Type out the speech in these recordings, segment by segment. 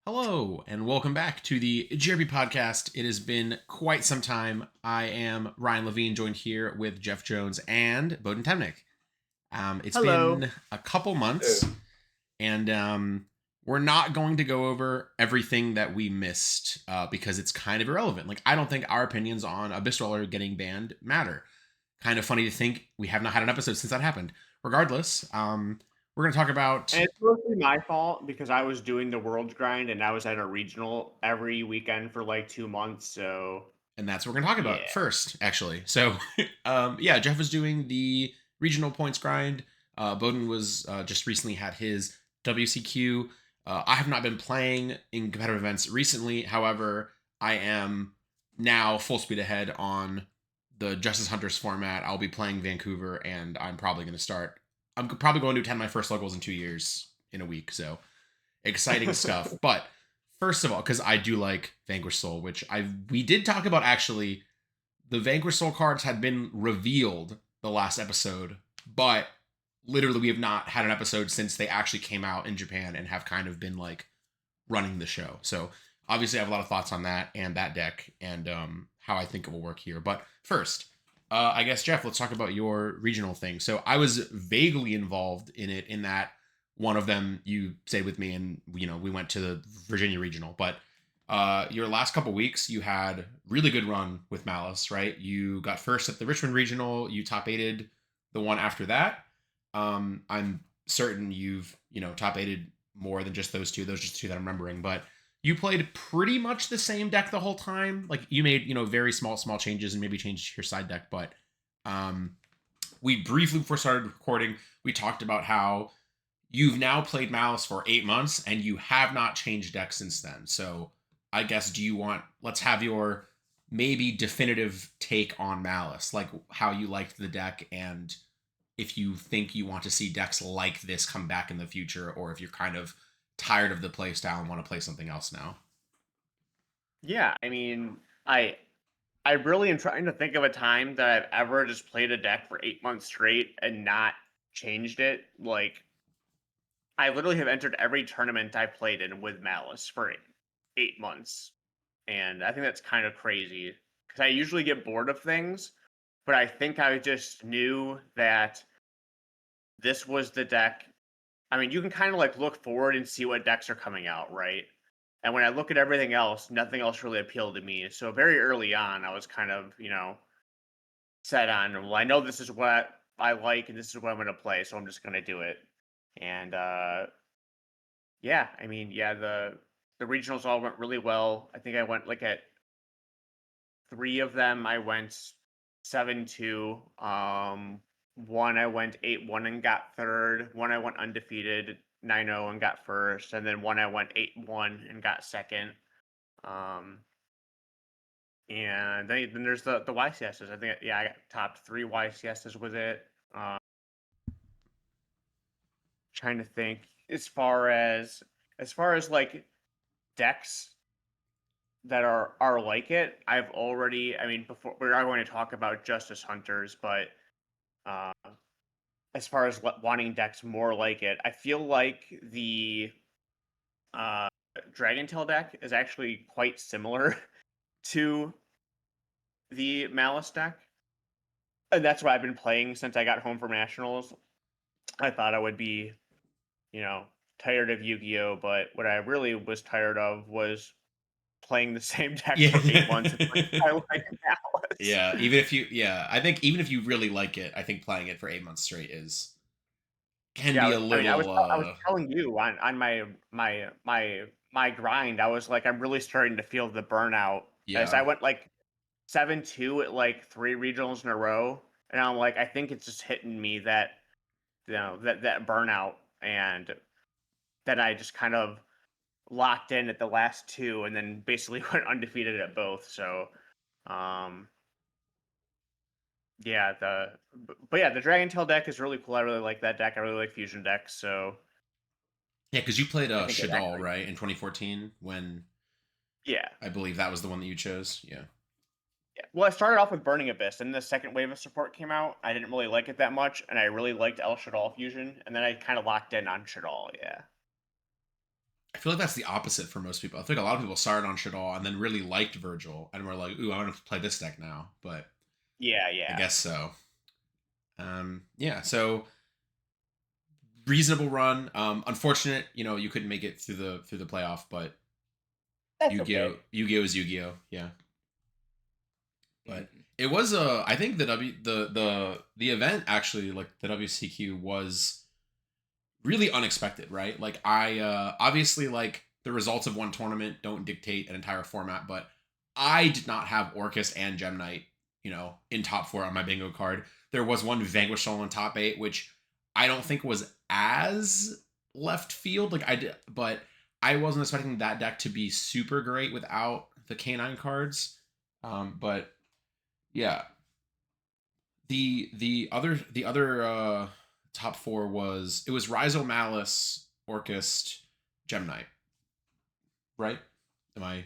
Hello, and welcome back to the JRB podcast. It has been quite some time. I am Ryan Levine, joined here with Jeff Jones and Bohdan Temnick. It's Hello. been a couple months, Hey. and we're not going to go over everything that we missed because it's kind of irrelevant. Like, I don't think our opinions on Abyss Roller getting banned matter. Kind of funny to think we have not had an episode since that happened. Regardless, we're going to talk about. And it's mostly my fault because I was doing the world grind and I was at a regional every weekend for like 2 months. So And that's what we're going to talk yeah. about first, actually. So, yeah, Jeff was doing the regional points grind. Bohdan was just recently had his WCQ. I have not been playing in competitive events recently. However, I am now full speed ahead on the Justice Hunters format. I'll be playing Vancouver, and I'm probably going to start. I'm probably going to attend my first locals in 2 years in a week. So, exciting stuff. But first of all, because I do like Vanquish Soul, which we did talk about actually. The Vanquish Soul cards had been revealed the last episode, but literally we have not had an episode since they actually came out in Japan and have kind of been like running the show. So obviously I have a lot of thoughts on that and that deck and how I think it will work here. But first, I guess Jeff, let's talk about your regional thing. So I was vaguely involved in it in that one of them you stayed with me and we went to the Virginia regional, but your last couple weeks you had really good run with Malice, right? You got first at the Richmond regional, you top aided the one after that. I'm certain you've top aided more than just those two. Those are just two that I'm remembering, but you played pretty much the same deck the whole time. Like you made very small changes and maybe changed your side deck, but we briefly before started recording we talked about how you've now played Malice for 8 months and you have not changed deck since then. So I guess let's have your maybe definitive take on Malice, like how you liked the deck and if you think you want to see decks like this come back in the future or if you're kind of tired of the play style and want to play something else now. Yeah, I mean, I really am trying to think of a time that I've ever just played a deck for 8 months straight and not changed it. Like I literally have entered every tournament I played in with Malice for 8 months. And I think that's kind of crazy because I usually get bored of things, but I think I just knew that this was the deck. I mean, you can kind of like look forward and see what decks are coming out, right? And when I look at everything else, nothing else really appealed to me. So very early on, I was kind of, set on, well, I know this is what I like and this is what I'm going to play, so I'm just going to do it. And yeah, I mean, yeah, the regionals all went really well. I think I went like at 3 of them, I went 7-2. One I went 8-1 and got third. One I went undefeated 9-0 and got first, and then one I went 8-1 and got second. And then there's the YCSs. I think I got top 3 YCSs with it. Trying to think as far as like decks that are like it. I mean, before we are going to talk about Justice Hunters, but uh, as far as wanting decks more like it, I feel like the uh, Dragon Tail deck is actually quite similar to the Malice deck, and that's what I've been playing since I got home from Nationals. I thought I would be, tired of Yu-Gi-Oh, but what I really was tired of was playing the same deck for 8 months and I like Malice. Yeah, I think even if you really like it, I think playing it for 8 months straight is can Yeah, be a I mean, little I was telling you on my grind, I was like, I'm really starting to feel the burnout as yeah. I went like 7-2 at like 3 regionals in a row, and I'm like, I think it's just hitting me that that burnout, and then I just kind of locked in at the last 2, and then basically went undefeated at both. So, um, yeah, but yeah, the Dragon Tail deck is really cool. I really like that deck. I really like fusion decks. So Yeah, because you played I think it Shadal, actually, right, in 2014 when yeah. I believe that was the one that you chose. Yeah. Yeah. Well, I started off with Burning Abyss, and the second wave of support came out. I didn't really like it that much, and I really liked El Shadal Fusion, and then I kind of locked in on Shadal. Yeah. I feel like that's the opposite for most people. I think a lot of people started on Shadal and then really liked Virgil and were like, "Ooh, I want to play this deck now." But Yeah, I yeah. guess so. Yeah. So reasonable run. Unfortunate, you couldn't make it through the playoff, but That's Yu-Gi-Oh! okay. Yu-Gi-Oh! Is Yu-Gi-Oh! Yeah. But Mhm. it was I think the event actually, like the WCQ, was really unexpected, right? Like I obviously, like, the results of one tournament don't dictate an entire format, but I did not have Orcus and Gem Knight, in top 4 on my bingo card. There was one Vanquish Soul in top 8, which I don't think was as left field. Like I did, but I wasn't expecting that deck to be super great without the Canine cards. But yeah, the other top 4 was Rhizo, Malice, Orchist, Gem Knight, right? Am I?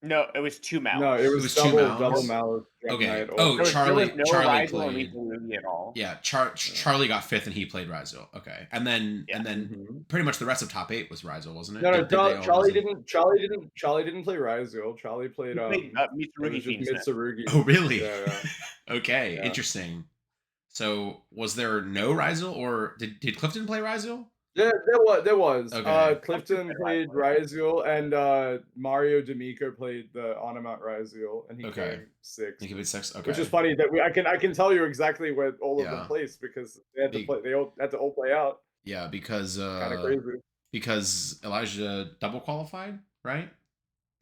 No, it was 2 No, it Malice. It was was two double Malice. Malice, Gem Okay. Knight, Oh, Orchid. There was no Charlie Rizal or played. Mitarugi at all. Yeah, Yeah. Charlie got 5th and he played Rhizo. Okay, and then Yeah. Mhm. pretty much the rest of top 8 was Rhizo, wasn't it? No, Did they all Charlie Rhizo? didn't. Charlie didn't play Ryzel. Charlie played He played It was Mitsurugi just Fiendsmith. Oh, Mitsurugi. really? Yeah, Okay, yeah. interesting. So was there no Rhizo, or did Clifton play Rhizo? Yeah, there was. Okay. Clifton played Ryzel, and Mario D'Amico played the Onomate Ryzel, and he Okay. came 6th. Think of it 6. Which is Okay. funny that I can tell you exactly where all of them Yeah. placed because they had to Be- play. They all had to all play out. yeah, because Kind of crazy. Elijah double qualified, right? Yeah.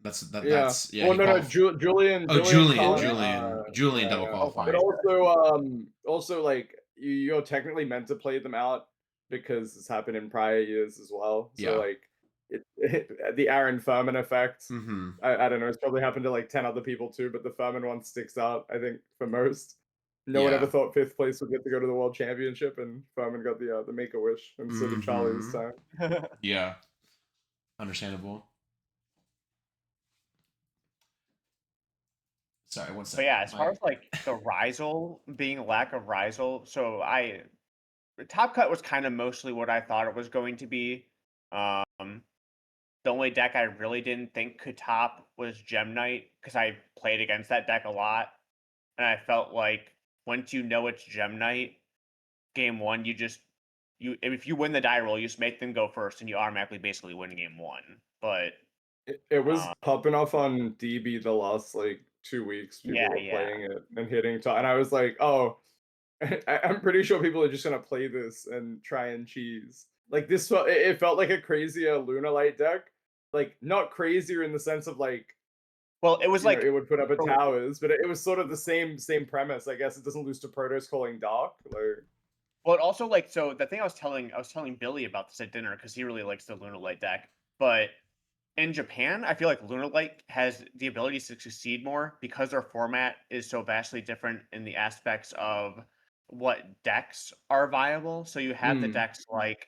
That's yeah, Well, he no, qualified. Oh, Julian Julian, Collin. Julian Yeah, double yeah. Oh, But qualified. also like you're technically meant to play them out because it's happened in prior years as well. So Yeah. like the Aaron Furman effect. Mm-hmm. I don't know. It's probably happened to like 10 other people too, but the Furman one sticks out. I think for most. No one ever Yeah. thought 5th place would get to go to the World Championship, and Furman got the Make a Wish instead of Charlie this Mm-hmm. time. Yeah. Understandable. Sorry, one But second. yeah, as far as like the Rizal being lack of Rizal, so Top Cut was kind of mostly what I thought it was going to be. Um, the only deck I really didn't think could top was Gem Knight because I played against that deck a lot, and I felt like once you know it's Gem Knight, game 1 you if you win the die roll, you just make them go first, and you automatically basically win game 1. But It was um, popping off on DB the last like 2 weeks. People yeah, were yeah. playing it and hitting top, and I was like, oh, I'm pretty sure people are just gonna play this and try and cheese. Like this, it felt like a crazier Lunar Light deck. Like not crazier in the sense of like Well, it was it like would put up a so towers, but it was sort of the same premise. I guess it doesn't lose to Protoss calling Dark. Like Well, it also like so the thing I was telling Billy about this at dinner because he really likes the Lunar Light deck. But in Japan, I feel like Lunar Light has the ability to succeed more because their format is so vastly different in the aspects of what decks are viable. So you have the mm, decks like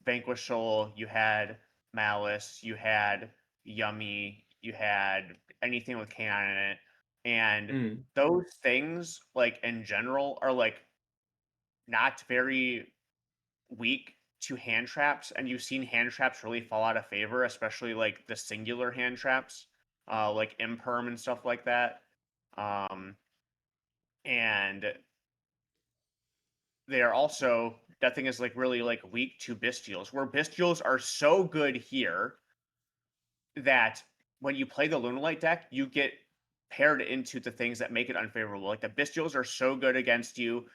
Vanquish Soul, you had Malice, you had Yummy, you had anything with Canine in it, and mm, those things like in general are like not very weak to hand traps, and you've seen hand traps really fall out of favor, especially like the singular hand traps, like imperm and stuff like that. Um, and they are also that thing is like really like weak to bestials, where bestials are so good here that when you play the Lunalight deck, you get paired into the things that make it unfavorable. Like the bestials are so good against you.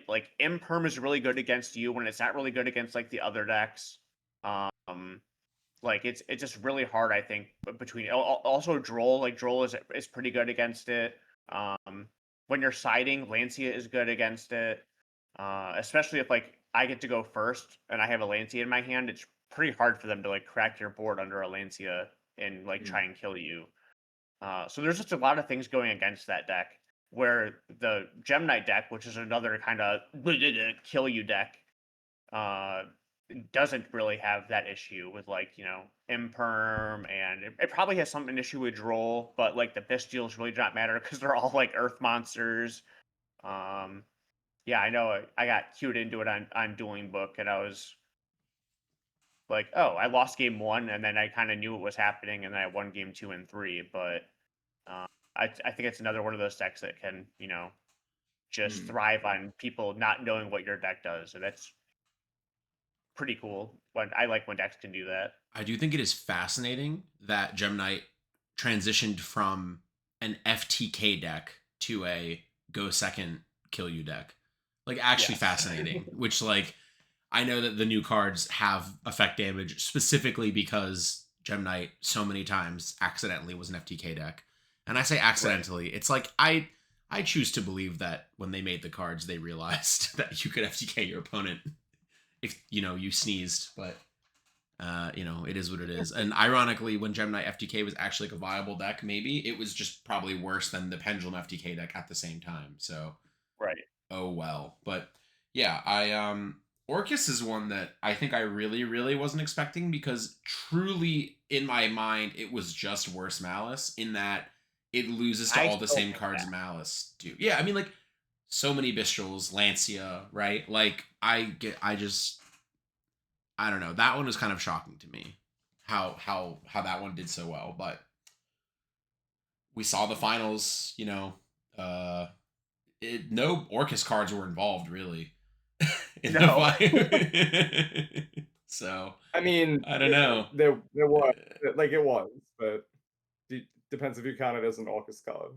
Like imperm is really good against you when it's not really good against like the other decks. Um, like it's just really hard, I think, between also Droll. Like Droll is pretty good against it. When you're siding, Lancia is good against it. Especially if like I get to go first and I have a Lancia in my hand, it's pretty hard for them to like crack your board under a Lancia and like mm. try and kill you. So there's just a lot of things going against that deck. Where the Gem Knight deck, which is another kind of kill you deck, uh, doesn't really have that issue with like imperm, and it probably has some an issue with Droll, but like the bestials really do not matter because they're all like earth monsters. Um, yeah, I know I got cued into it on Dueling Book, and I was like, oh, I lost game 1, and then I kind of knew what was happening, and then I won game 2 and 3. But I think it's another one of those decks that can, just thrive on people not knowing what your deck does, and that's pretty cool. I like when decks can do that. I do think it is fascinating that Gem Knight transitioned from an FTK deck to a go second, kill you deck. Like, actually Yes. fascinating. Which, like, I know that the new cards have effect damage specifically because Gem Knight so many times accidentally was an FTK deck. And I say accidentally. It's like I choose to believe that when they made the cards, they realized that you could FTK your opponent if you sneezed. But it is what it is. And ironically, when Gem Knight FTK was actually like a viable deck, maybe it was just probably worse than the Pendulum FTK deck at the same time. So Right. oh well. But yeah, I Orcus is one that I think I really, really wasn't expecting, because truly in my mind it was just worse Malice, in that it loses to I all the still same think cards that. Malice do. Yeah, I mean, like, so many Bistrels, Lancia, right? Like, I don't know. That one was kind of shocking to me, how that one did so well. But we saw the finals. No Orcus cards were involved really in the No. fight. So I mean, I don't know. there was, like, it was, but depends if you count it as an Orcus card.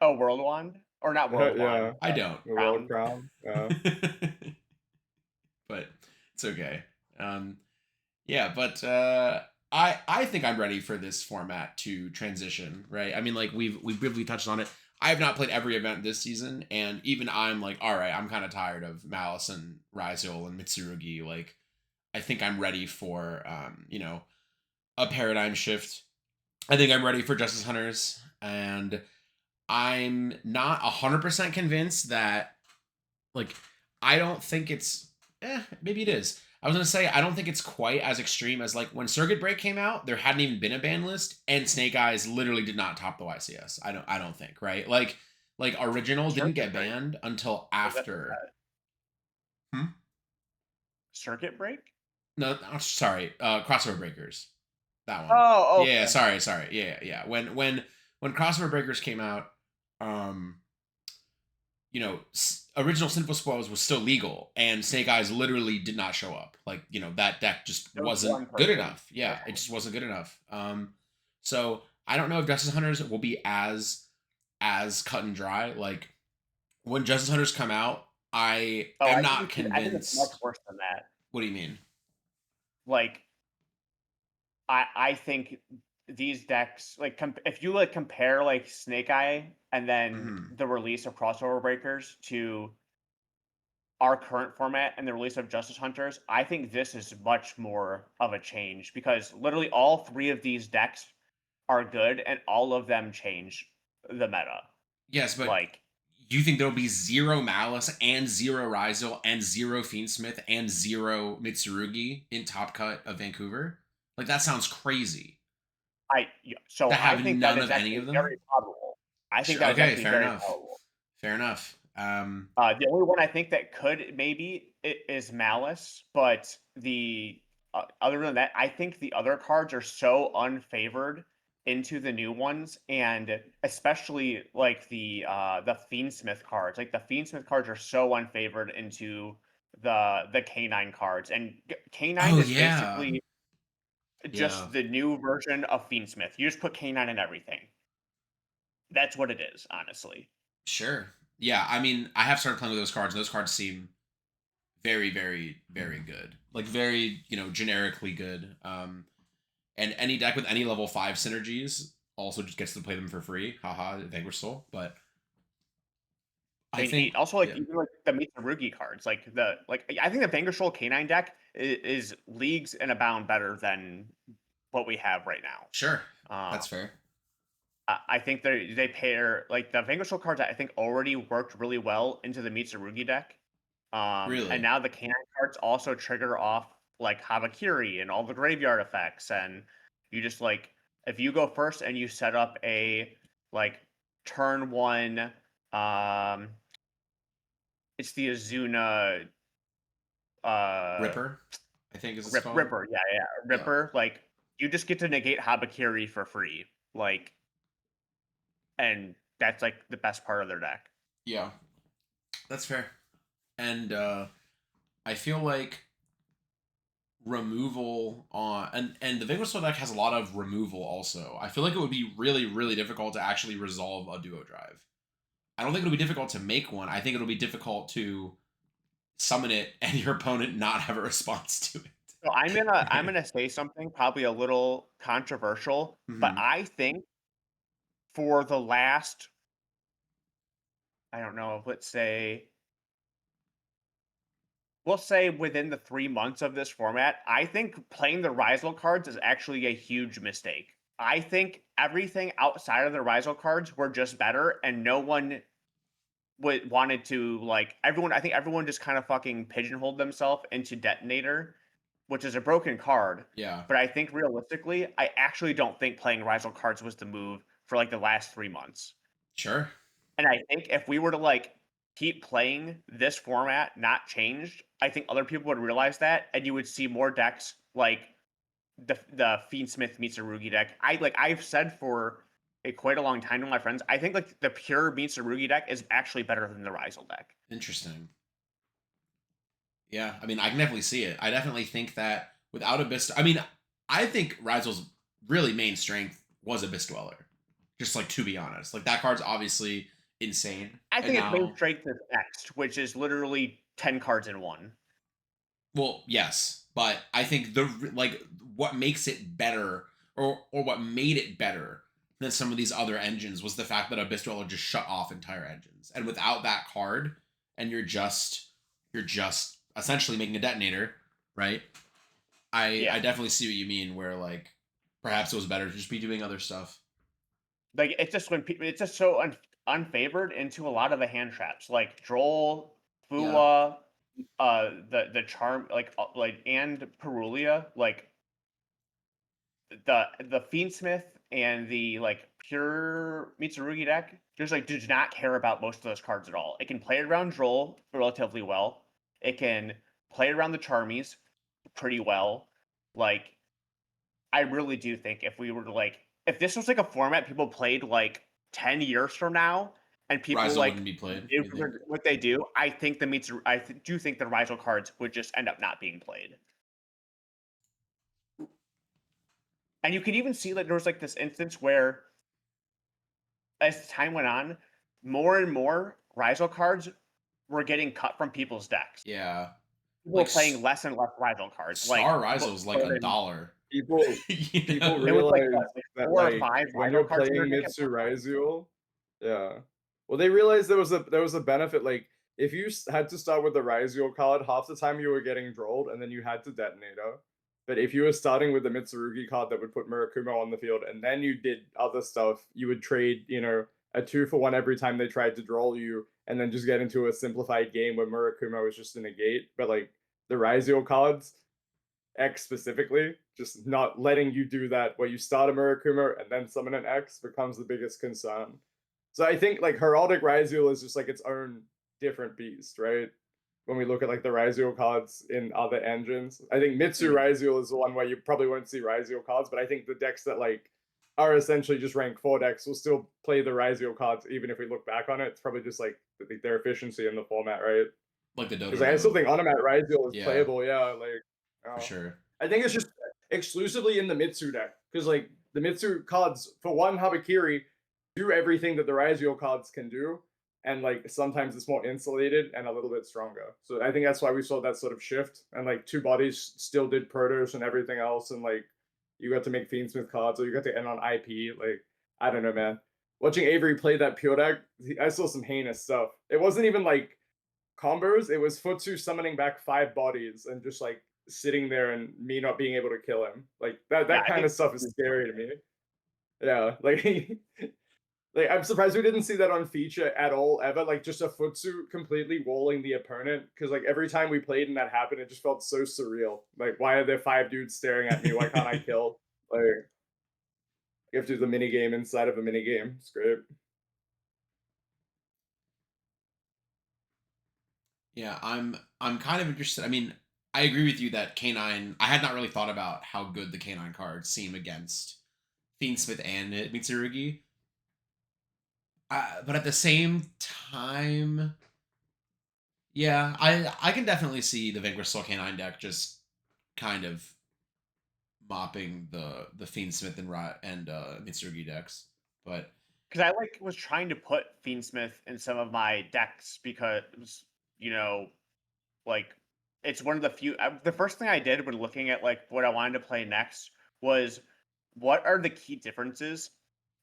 Oh, World Wand? Or not World Yeah, Wand. I don't. the World Crown. Crown. Yeah. But it's okay. Yeah, but I think I'm ready for this format to transition, right? I mean, like, we've briefly touched on it. I have not played every event this season, and even I'm like, all right, I'm kind of tired of Malice and Ryzul and Mitsurugi. Like, I think I'm ready for a paradigm shift. I think I'm ready for Justice Hunters, and I'm not 100% convinced that, like, I don't think it's maybe it is. I was gonna say, I don't think it's quite as extreme as, like, when Circuit Break came out, there hadn't even been a ban list, and Snake Eyes literally did not top the YCS. I don't think, right? Like Original didn't get Circuit Break? banned until Was that after. Circuit Break? No, sorry, Crossover Breakers. That one. Oh, Yeah, okay. sorry. Yeah. When Crossover Breakers came out, um, original Sinful Spoils was still legal, and Snake Eyes literally did not show up. Like, that deck just There was one wasn't good person. enough. Yeah, it just wasn't good enough. So I don't know if Justice Hunters will be as cut and dry. Like, when Justice Hunters come out, I Oh, am I not think it's much convinced. worse than that. What do you mean? Like, I think these decks, like, if you like compare like Snake Eye and then Mm-hmm. the release of Crossover Breakers to our current format and the release of Justice Hunters, I think this is much more of a change, because literally all 3 of these decks are good and all of them change the meta. Yes, but Like, you think there'll be 0 Malice and 0 Ryzel and 0 Fiendsmith and 0 Mitsurugi in Top Cut of Vancouver? Like, that sounds crazy. so To I have think that none is of any actually of them? very probable. I think Sure. that is Okay, actually fair very enough. probable. Fair enough. The only one I think that could maybe is Malice, but the other than that, I think the other cards are so unfavored into the new ones, and especially like the Fiendsmith cards. Like, the Fiendsmith cards are so unfavored into the K9 cards, and K9 Oh is yeah. basically Yeah. just the new version of Fiendsmith. You just put K9 in everything. That's what it is, honestly. Sure. Yeah, I mean, I have started playing with those cards, and those cards seem very, very, very good. Like, very, generically good. And any deck with any level 5 synergies also just gets to play them for free. Haha, Vanquish Soul. But I think, Also, like, yeah. even like the Mitsurugi cards, I think the Vanguard K9 deck is leagues and abound better than what we have right now. Sure. Uh, That's fair. I think they pair, like, the Vanguard cards, I think already worked really well into the Mitsurugi deck. And Really. now the K9 cards also trigger off like Habakiri and all the graveyard effects, and you just, like, if you go first and you set up a, like, turn 1, it's the Azuna Ripper, I think is it's called. Ripper, yeah, Ripper. Like you just get to negate Habakiri for free, like, and that's like the best part of their deck. Yeah, that's fair. And I feel like removal on and the Vigorous deck has a lot of removal also. I feel like it would be really, really difficult to actually resolve a duo drive. I don't think it'll be difficult to make one. I think it'll be difficult to summon it and your opponent not have a response to it. So I'm gonna say something probably a little controversial, but I think for the last, I don't know, we'll say within the 3 months of this format, I think playing the Rizal cards is actually a huge mistake. I think everything outside of the Rizal cards were just better, and no one wanted to, like, everyone. I think everyone just kind of fucking pigeonholed themselves into Detonator, which is a broken card. Yeah. But I think realistically, I actually don't think playing Rizal cards was the move for like the last 3 months. Sure. And I think if we were to like keep playing this format, not changed, I think other people would realize that, and you would see more decks like the Fiendsmith meets Arugi deck. I've said for quite a long time to my friends, I think like the pure meets Arugi deck is actually better than the Rizal deck. Interesting. Yeah, I mean, I can definitely see it. I definitely think that without Abyss, I mean, I think Rizal's really main strength was Abyss Dweller. Just like to be honest, like that card's obviously insane. I think its now, main strength is Next, which is literally 10 cards in one. Well, yes, but I think the like what makes it better, or what made it better than some of these other engines was the fact that Abyss Dweller just shut off entire engines, and without that card, and you're just essentially making a detonator, right? I definitely see what you mean. Where like perhaps it was better to just be doing other stuff. Like it's just when people, it's just so unfavored into a lot of the hand traps, like Droll, Fua, the charm, like and Perulia, like the Fiendsmith and the like pure Mitsurugi deck just like does not care about most of those cards at all. It can play around Droll relatively well. It can play around the Charmies pretty well. Like I really do think if we were to like, if this was like a format people played like 10 years from now, and people Rizal like wouldn't be played. what they do, I think do think the Rizal cards would just end up not being played. And you can even see that there was like this instance where, as time went on, more and more Rizal cards were getting cut from people's decks. Yeah. People were playing less and less Rizal cards. Star Rizal was like $1. People It was like realize that 4 or like 5 when Rizal you're cards in their playing deck. Mitsu Rizal, yeah. Well, they realized there was a benefit. Like if you had to start with the Rizal card, half the time you were getting drolled, and then you had to Detonator. But if you were starting with the Mitsurugi card that would put Murakumo on the field, and then you did other stuff, you would trade, a 2-for-1 every time they tried to droll you, and then just get into a simplified game where Murakumo was just a negate. But like the Rizal cards, X specifically, just not letting you do that where you start a Murakumo and then summon an X becomes the biggest concern. So I think like Heraldic Rizal is just like its own different beast, right? When we look at like the Rizal cards in other engines, I think Mitsu Rizal is the one where you probably won't see Rizal cards, but I think the decks that like are essentially just rank 4 decks will still play the Rizal cards even if we look back on it. It's probably just like their efficiency in the format, right? Like the Dodo. Because I still think Onomat Rizal is playable, yeah. Like for sure. I think it's just exclusively in the Mitsu deck because like the Mitsu cards, for one, Habakiri do everything that the Rizal cards can do, and like sometimes it's more insulated and a little bit stronger. So I think that's why we saw that sort of shift. And like Two Bodies still did Protoss and everything else, and like you got to make Fiendsmith cards, or you got to end on IP. Like I don't know, man. Watching Avery play that pure deck, I saw some heinous stuff. It wasn't even like combos; it was Futsu summoning back 5 bodies and just like sitting there and me not being able to kill him. Like that kind of stuff is scary to me. Yeah, like like I'm surprised we didn't see that on feature at all ever. Like just a Futsu completely walling the opponent, because like every time we played and that happened, it just felt so surreal. Like why are there 5 dudes staring at me? Why can't I kill? Like you have to do the mini game inside of a mini game. It's great. Yeah, I'm kind of interested. I mean, I agree with you that K9. I had not really thought about how good the K9 cards seem against Fiendsmith and Mitsurugi. But at the same time, yeah, I can definitely see the Vanquish Soul K9 deck just kind of mopping the Fiendsmith and Mitsurugi decks. But Because I was trying to put Fiendsmith in some of my decks because you know like it's one of the few. The first thing I did when looking at like what I wanted to play next was what are the key differences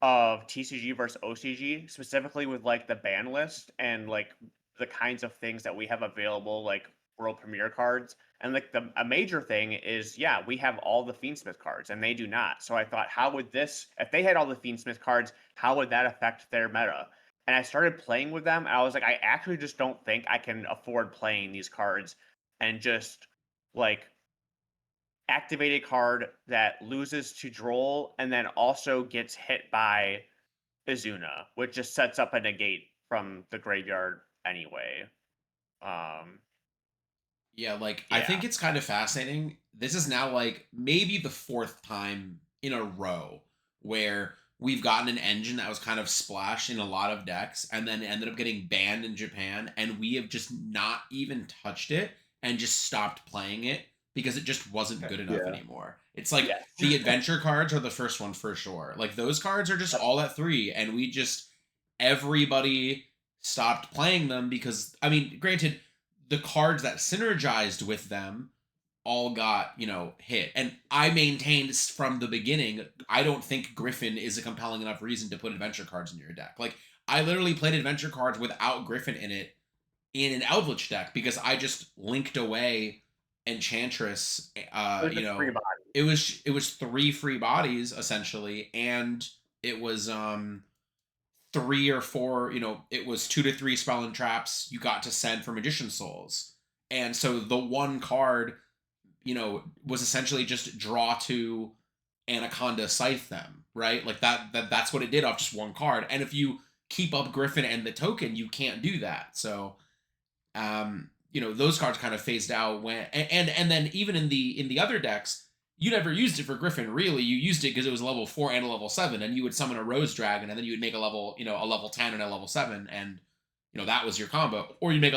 of TCG versus OCG, specifically with like the ban list and like the kinds of things that we have available, like world premiere cards. And like a major thing is, yeah, we have all the Fiendsmith cards and they do not. So I thought, how would this, if they had all the Fiendsmith cards, how would that affect their meta? And I started playing with them. And I was like, I actually just don't think I can afford playing these cards and just like activate a card that loses to Droll and then also gets hit by Izuna, which just sets up a negate from the graveyard anyway. yeah, I Yeah. think it's kind of fascinating. This is now like maybe the fourth time in a row where we've gotten an engine that was kind of splashed in a lot of decks and then ended up getting banned in Japan, and we have just not even touched it and just stopped playing it because it just wasn't good enough Yeah. anymore. It's like Yes. the adventure cards are the first one for sure. Like those cards are just all at 3, and we just everybody stopped playing them because I mean, granted, the cards that synergized with them all got, hit. And I maintained from the beginning, I don't think Griffin is a compelling enough reason to put adventure cards in your deck. Like, I literally played adventure cards without Griffin in it in an Eldritch deck because I just linked away Enchantress. Free body. It was 3 free bodies essentially, and it was 3 or 4, it was 2 to 3 spell and traps you got to send for Magician Souls. And so the one card, was essentially just draw to Anaconda Scythe them, right? Like that's what it did off just one card. And if you keep up Griffin and the token, you can't do that. So those cards kind of phased out when and then even in the other decks, you never used it for Griffin, really. You used it because it was a level 4 and a level 7, and you would summon a Rose Dragon, and then you would make a level 10 and a level 7, and that was your combo. Or you'd make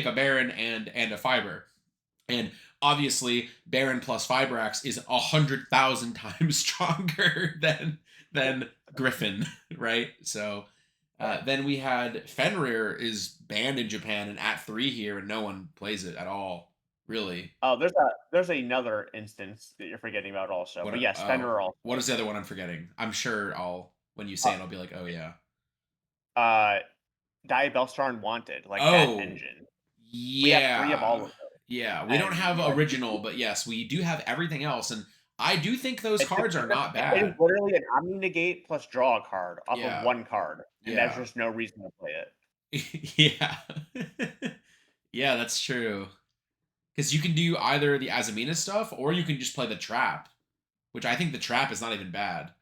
a Baron and a Fiber. And obviously, Baron plus Fibrax is 100,000 times stronger than Griffin, right? So then we had Fenrir is banned in Japan and at 3 here, and no one plays it at all, really. Oh, there's another instance that you're forgetting about also. What? But yes, Fenrir also. What is the other one I'm forgetting? I'm sure when you say it, I'll be like, oh yeah. Diabellstar and Wanted, like that Oh engine. We have 3 of all of yeah, those. yeah. We don't And have original, but yes, we do have everything else, and I do think those cards are not it is bad. literally an Omni Negate plus draw a card off Yeah. of one card. And there's Yeah. just no reason to play it. Yeah. Yeah, that's true. Because you can do either the Azamina stuff or you can just play the trap, which I think the trap is not even bad.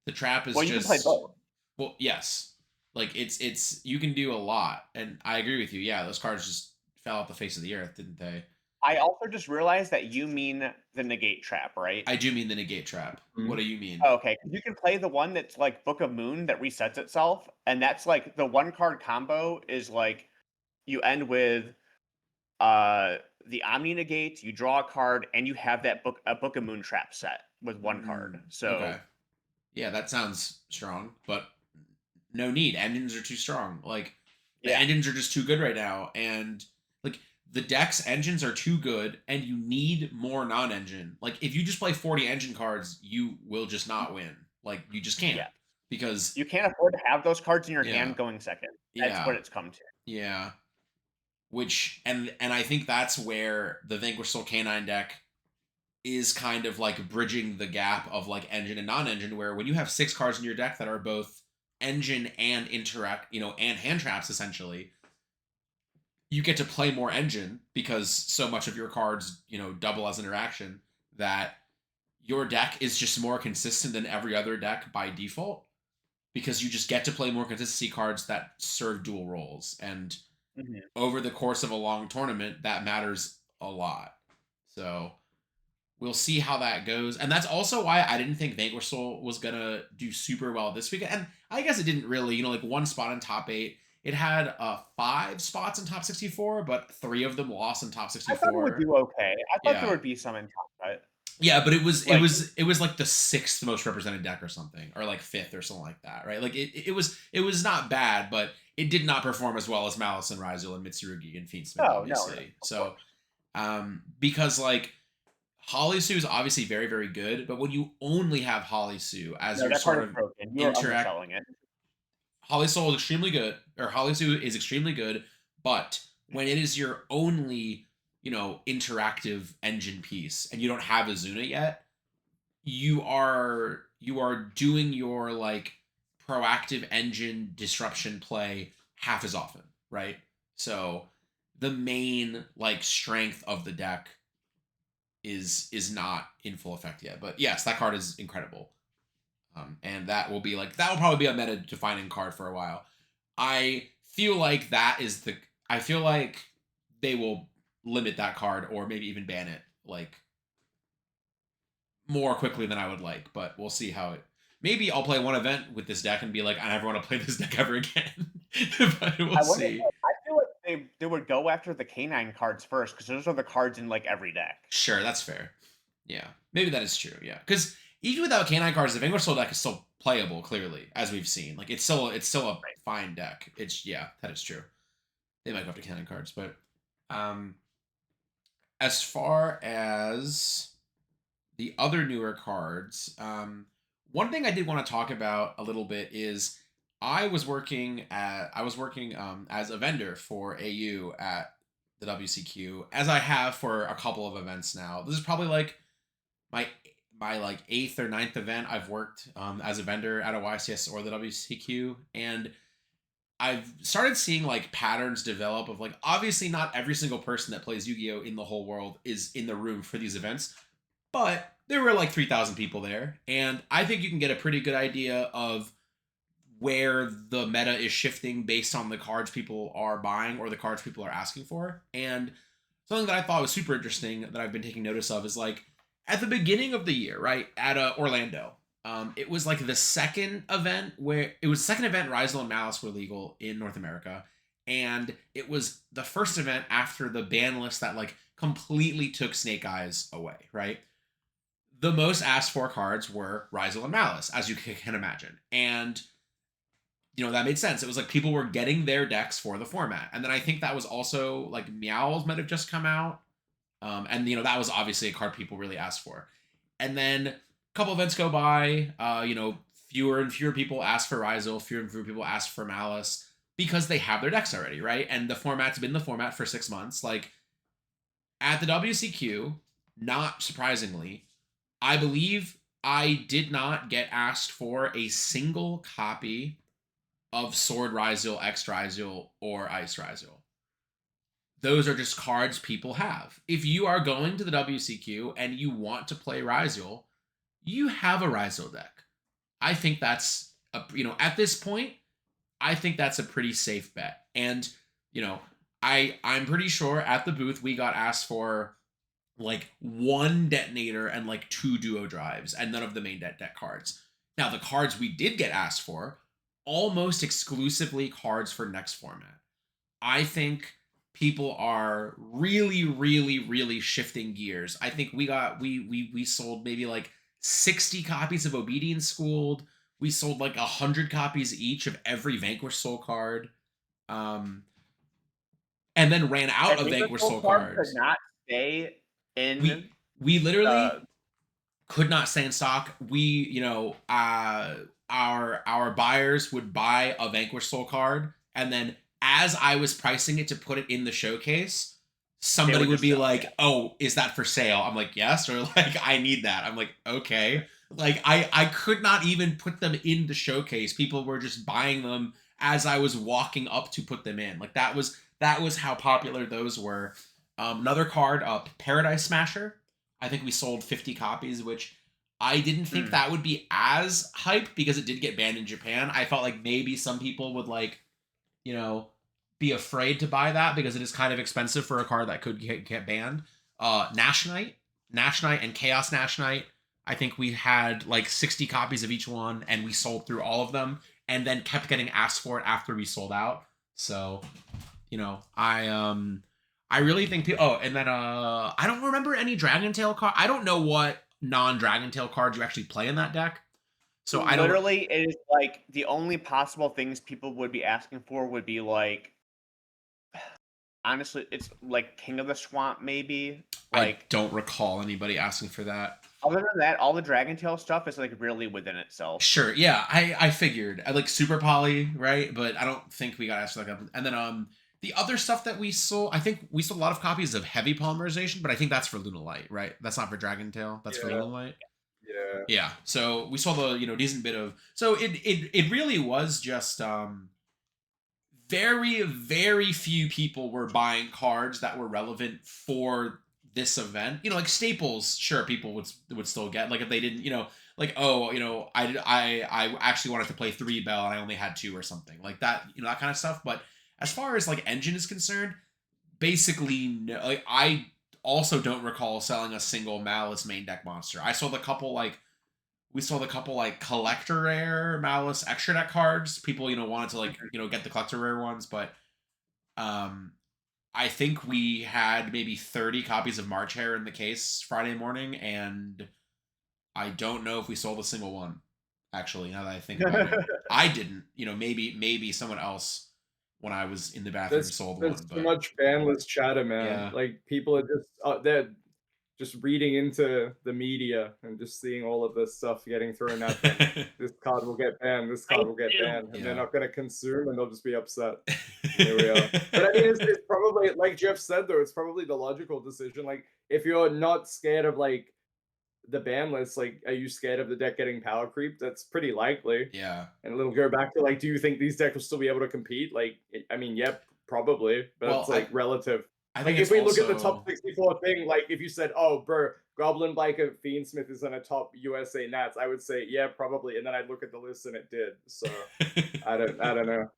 The trap is Well, you can play both. Well, yes. Like it's you can do a lot, and I agree with you. Yeah, those cards just fell off the face of the earth, didn't they? I also just realized that you mean the negate trap, right? I do mean the negate trap. Mhm. What do you mean? Oh, okay, 'cause you can play the one that's like Book of Moon that resets itself, and that's like the one card combo is like you end with the Omni Negate, you draw a card, and you have that Book of Moon trap set with one card. So Okay. Yeah, that sounds strong, but no need. Engines are too strong. Like the engines are just too good right now, and like the deck's engines are too good, and you need more non-engine. Like if you just play 40 engine cards, you will just not win. Like you just can't. Yeah. Because you can't afford to have those cards in your Yeah. hand going second. That's Yeah. what it's come to. Yeah. Which and I think that's where the Vanquish Soul Canine deck is kind of like bridging the gap of like engine and non-engine, where when you have 6 cards in your deck that are both engine and and hand traps essentially, you get to play more engine because so much of your cards, double as interaction, that your deck is just more consistent than every other deck by default because you just get to play more consistency cards that serve dual roles. And over the course of a long tournament, that matters a lot. So we'll see how that goes. And that's also why I didn't think Vanquish Soul was gonna do super well this weekend. And I guess it didn't really, like one spot in top 8. It had 5 spots in top 64, but 3 of them lost in top I thought it would 64. do okay. I thought there Yeah. would be some in top, but Yeah, but it was Like- like the 6th most represented deck or something, or like 5th or something like that, right? Like it was not bad, but it did not perform as well as Malice and Ryzel and Mitsurugi and Fiendsmith, No, obviously. So because like Holly Sue is obviously very, very good, but when you only have Holly Sue as your that sort card is of broken. You're interact, underselling it. Holly Soul is extremely good, or Holly Sue is extremely good, but when it is your only, interactive engine piece and you don't have Azuna yet, you are doing your like proactive engine disruption play half as often, right? So the main like strength of the deck is not in full effect yet. But yes, that card is incredible. And that will probably be a meta defining card for a while. I feel like I feel like they will limit that card or maybe even ban it like more quickly than I would like, but we'll see how it. Maybe I'll play one event with this deck and be like, I never want to play this deck ever again. But we'll see. I feel like they would go after the canine cards first because those are the cards in like every deck. Sure, that's fair. Yeah, maybe that is true. Yeah, because even without canine cards, the Vanquish Soul deck is still playable. Clearly, as we've seen, like it's still a fine deck. That is true. They might go after canine cards, but as far as the other newer cards, one thing I did want to talk about a little bit is I was working as a vendor for AU at the WCQ, as I have for a couple of events now. This is probably like my like 8th or 9th event I've worked as a vendor at a YCS or the WCQ, and I've started seeing like patterns develop of like, obviously not every single person that plays Yu-Gi-Oh in the whole world is in the room for these events, but there were like 3,000 people there, and I think you can get a pretty good idea of where the meta is shifting based on the cards people are buying or the cards people are asking for. And something that I thought was super interesting that I've been taking notice of is like at the beginning of the year, right, at Orlando, it was like the second event Ryzel and Malice were legal in North America, and it was the first event after the ban list that like completely took Snake Eyes away, right? The most asked for cards were Ryzel and Malice, as you can imagine. And, that made sense. It was like people were getting their decks for the format. And then I think that was also like Meowls might have just come out. And, that was obviously a card people really asked for. And then a couple events go by, fewer and fewer people ask for Ryzel, fewer and fewer people ask for Malice because they have their decks already, right? And the format's been the format for 6 months. Like at the WCQ, not surprisingly, I believe I did not get asked for a single copy of Sword Ryzel, X Ryzel, or Ice Ryzel. Those are just cards people have. If you are going to the WCQ and you want to play Ryzel, you have a Ryzel deck. I think that's at this point, I think that's a pretty safe bet. And, I'm pretty sure at the booth we got asked for like 1 detonator and like 2 duo drives and none of the main deck cards. Now the cards we did get asked for, almost exclusively cards for next format. I think people are really, really, really shifting gears. I think we sold maybe like 60 copies of Obedience Schooled. We sold like 100 copies each of every Vanquish Soul card. And then ran out of Vanquish Soul cards. Could not stay in. We literally could not stay in stock. We, our buyers would buy a Vanquish Soul card, and then as I was pricing it to put it in the showcase, somebody would be like, "Oh, is that for sale?" I'm like, "Yes," or like, "I need that." I'm like, "Okay." Like I could not even put them in the showcase. People were just buying them as I was walking up to put them in. Like that was how popular those were. Another card, Paradise Smasher. I think we sold 50 copies, which I didn't think that would be as hype because it did get banned in Japan. I felt like maybe some people would like, be afraid to buy that because it is kind of expensive for a card that could get banned. Nash Knight, and Chaos Nash Knight. I think we had like 60 copies of each one, and we sold through all of them, and then kept getting asked for it after we sold out. So, I really think people. Oh, and then I don't remember any Dragon Tail card. I don't know what non-Dragon Tail cards you actually play in that deck. So I don't. Literally, it is like the only possible things people would be asking for would be like, honestly, it's like King of the Swamp, maybe. I Like, don't recall anybody asking for that. other than that, all the Dragon Tail stuff is like really within itself. Sure, yeah, I figured. I like Super Poly, right? But I don't think we got asked for that. And then the other stuff that we sold, I think we sold a lot of copies of Heavy Polymerization, but I think that's for Luna Light, right? That's not for Dragon Tail. That's for Luna Light. Yeah. Yeah. So we saw the decent bit of. So it really was just very, very few people were buying cards that were relevant for this event. Like Staples, sure, people would still get, like, if they didn't, like, oh, I actually wanted to play 3 Bell and I only had 2 or something like that, that kind of stuff. But as far as like Engine is concerned, basically no. Like, I also don't recall selling a single Malice main deck monster. I saw the couple like we saw the couple like collector rare Malice extra deck cards. People, wanted to like, get the collector rare ones, but I think we had maybe 30 copies of March Hare in the case Friday morning, and I don't know if we sold a single one. Actually, now that I think about it, I didn't. Maybe someone else when I was in the bathroom sold one. There's But too much bandless chatter, man. Yeah. Like, people are just they're just reading into the media and just seeing all of this stuff getting thrown at them. This card will get banned. This card will get banned, and they're not going to consume, and they'll just be upset. Here we are. But I mean, it's probably, like Jeff said, though, it's probably the logical decision. Like, if you're not scared of like the ban list, like, are you scared of the deck getting power creep? That's pretty likely. Yeah. And it'll go back to like, do you think these decks will still be able to compete? Like, I mean, yeah, probably, but Well, it's like relative. I think Like, if we look at the also- top 64 thing, like, if you said, oh, bro, Goblin Biker Fiendsmith is on a top USA Nats, I would say, yeah, probably. And then I'd look at the list and it did. So I don't know.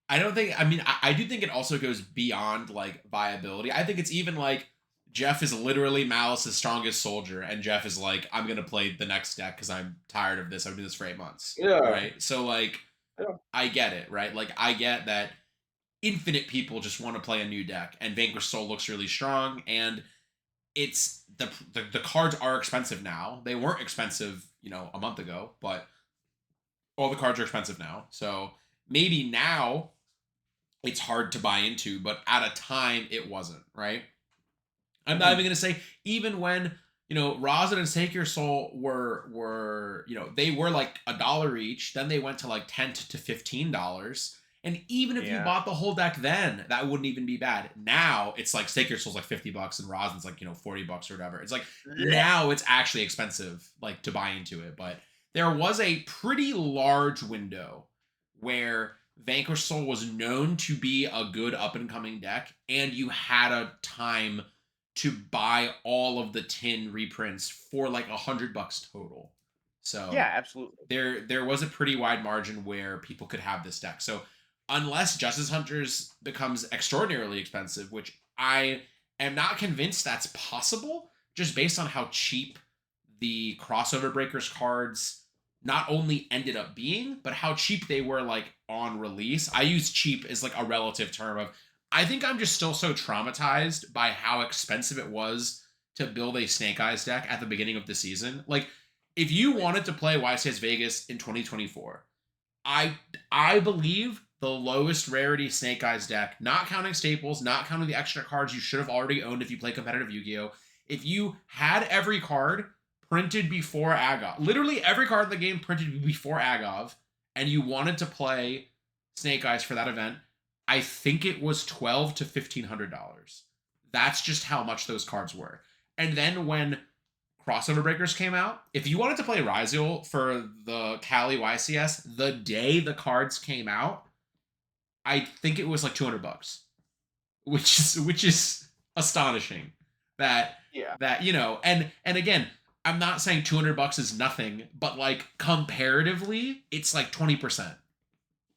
I don't think. I mean, I do think it also goes beyond like viability. I think it's even like Jeff is literally Malice's strongest soldier, and Jeff is like, I'm gonna play the next deck because I'm tired of this. I've been doing this for 8 months. Yeah. Right. So like, Yeah. I get it. Right. Like, I get that. Infinite people just want to play a new deck, and Vanquish Soul looks really strong, and it's the cards are expensive now. They weren't expensive, a month ago, but all the cards are expensive now. So maybe now it's hard to buy into, but at a time it wasn't, right? I'm not even gonna say, even when Rosin and Take Your Soul were they were like $1 each, then they went to like $10 to $15. And even if you bought the whole deck then, that wouldn't even be bad. Now it's like Stake Your Soul's like $50 and Rosin's like, $40 or whatever. It's like now it's actually expensive, like, to buy into it. But there was a pretty large window where Vanquish Soul was known to be a good up and coming deck, and you had a time to buy all of the tin reprints for like $100 total. So yeah, absolutely. There was a pretty wide margin where people could have this deck. So unless Justice Hunters becomes extraordinarily expensive, which I am not convinced that's possible, just based on how cheap the Crossover Breakers cards not only ended up being, but how cheap they were like on release. I use cheap as like a relative term of, I think I'm just still so traumatized by how expensive it was to build a Snake Eyes deck at the beginning of the season. Like, if you wanted to play YCS Vegas in 2024, I believe the lowest rarity Snake Eyes deck, not counting staples, not counting the extra cards you should have already owned if you play competitive Yu-Gi-Oh! If you had every card printed before Agov, literally every card in the game printed before Agov, and you wanted to play Snake Eyes for that event, I think it was $1,200 to $1,500. That's just how much those cards were. And then when Crossover Breakers came out, if you wanted to play Ryziel for the Cali YCS, the day the cards came out, I think it was like $200, which is astonishing. That and again, I'm not saying $200 is nothing, but like comparatively, it's like 20%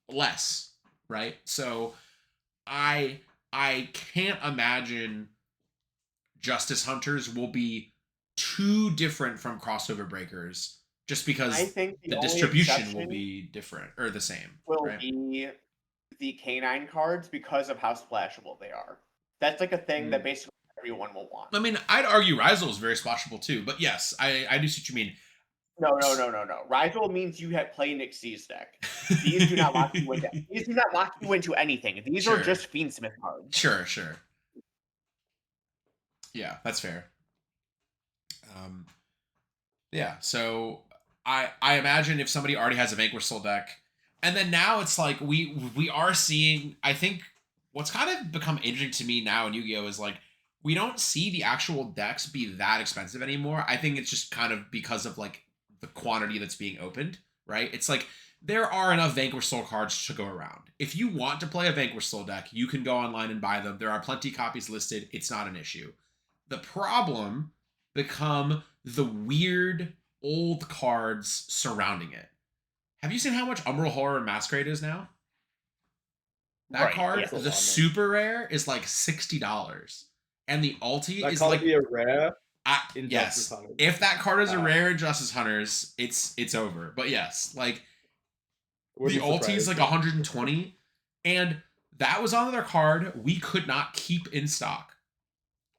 less, right? So I can't imagine Justice Hunters will be too different from Crossover Breakers, just because I think the the only distribution will exception be different or the same, will right? be the canine cards because of how splashable they are. That's like a thing that basically everyone will want. I mean, I'd argue Rizal is very splashable too, but yes, I do see what you mean. No. Rizal means you have play Nick C's deck. These do not lock you into. These do not lock you into anything. These are Sure. just Fiendsmith cards. Sure. Yeah, that's fair. Yeah, so I imagine if somebody already has a Vanquish Soul deck, and then now it's like we are seeing. I think what's kind of become interesting to me now in Yu-Gi-Oh is like we don't see the actual decks be that expensive anymore. I think it's just kind of because of like the quantity that's being opened, right? It's like there are enough Vanquish Soul cards to go around. If you want to play a Vanquish Soul deck, you can go online and buy them. There are plenty copies listed. It's not an issue. The problem become the weird old cards surrounding it. Have you seen how much Umbral Horror Masquerade is now? That card, yes. the super rare, is like $60. And the ulti That is can't like be a rare in yes. Justice Hunters. If that card is a rare in Justice Hunters, it's over. But yes, like the ulti is like 120, and that was on their card we could not keep in stock.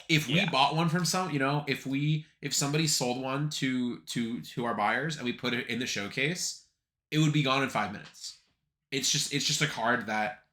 If we bought one from some, if somebody sold one to our buyers and we put it in the showcase, it would be gone in 5 minutes. It's just a card that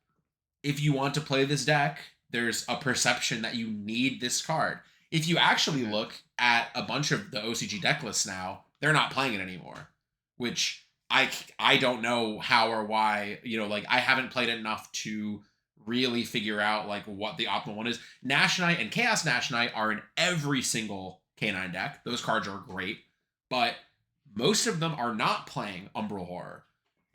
if you want to play this deck, there's a perception that you need this card. If you actually look at a bunch of the OCG deck lists now, they're not playing it anymore, which I don't know how or why. Like I haven't played it enough to really figure out like what the optimal one is. Nash Knight and Chaos Nash Knight are in every single K9 deck. Those cards are great, but most of them are not playing Umbral Horror.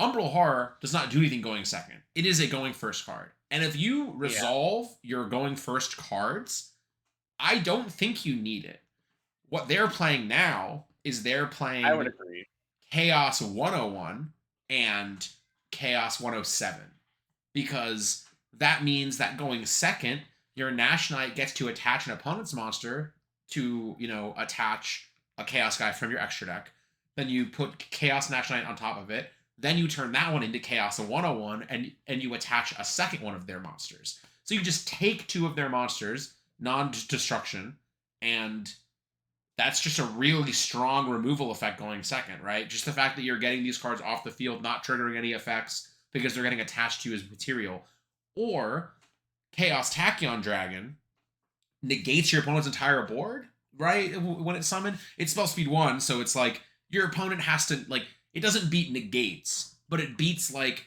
Umbral Horror does not do anything going second. It is a going first card. And if you resolve your going first cards, I don't think you need it. What they're playing now is they're playing I would agree. Chaos 101 and Chaos 107. Because that means that going second, your Nash Knight gets to attach an opponent's monster to, attach a Chaos guy from your extra deck. Then you put Chaos Nash Knight on top of it. Then you turn that one into Chaos 101 and you attach a second one of their monsters. So you just take two of their monsters, non-destruction, and that's just a really strong removal effect going second, right? Just the fact that you're getting these cards off the field, not triggering any effects because they're getting attached to you as material. Or Chaos Tachyon Dragon negates your opponent's entire board, right? When it's summoned, it's spell speed 1, so it's like your opponent has to, like, it doesn't beat negates, but it beats like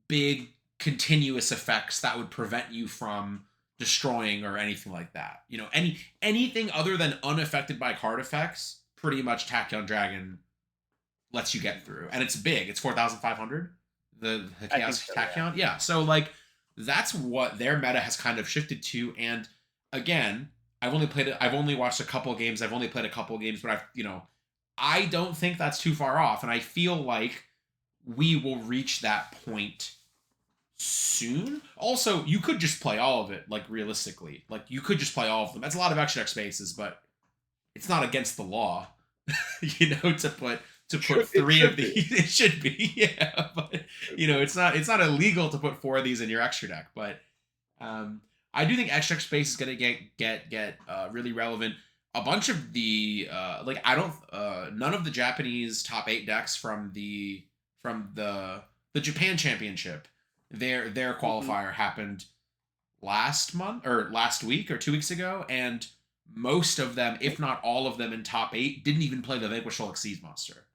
big continuous effects that would prevent you from destroying or anything like that. Anything other than unaffected by card effects, pretty much Tachyon Dragon lets you get through. And it's big. It's 4,500. The Chaos Tachyon. Yeah. So like that's what their meta has kind of shifted to. And again, I've only watched a couple of games. I've only played a couple of games, but I don't think that's too far off. And I feel like we will reach that point soon. Also, you could just play all of it, like realistically. Like you could just play all of them. That's a lot of extra deck spaces, but it's not against the law, to put three of these. It should be, yeah. But it's not illegal to put 4 of these in your extra deck. But I do think extra deck space is gonna get really relevant. A bunch of the none of the Japanese top 8 decks from the Japan Championship, their qualifier happened last month or last week or 2 weeks ago, and most of them, if not all of them in top 8, didn't even play the Vanquish Soul Exceed monster.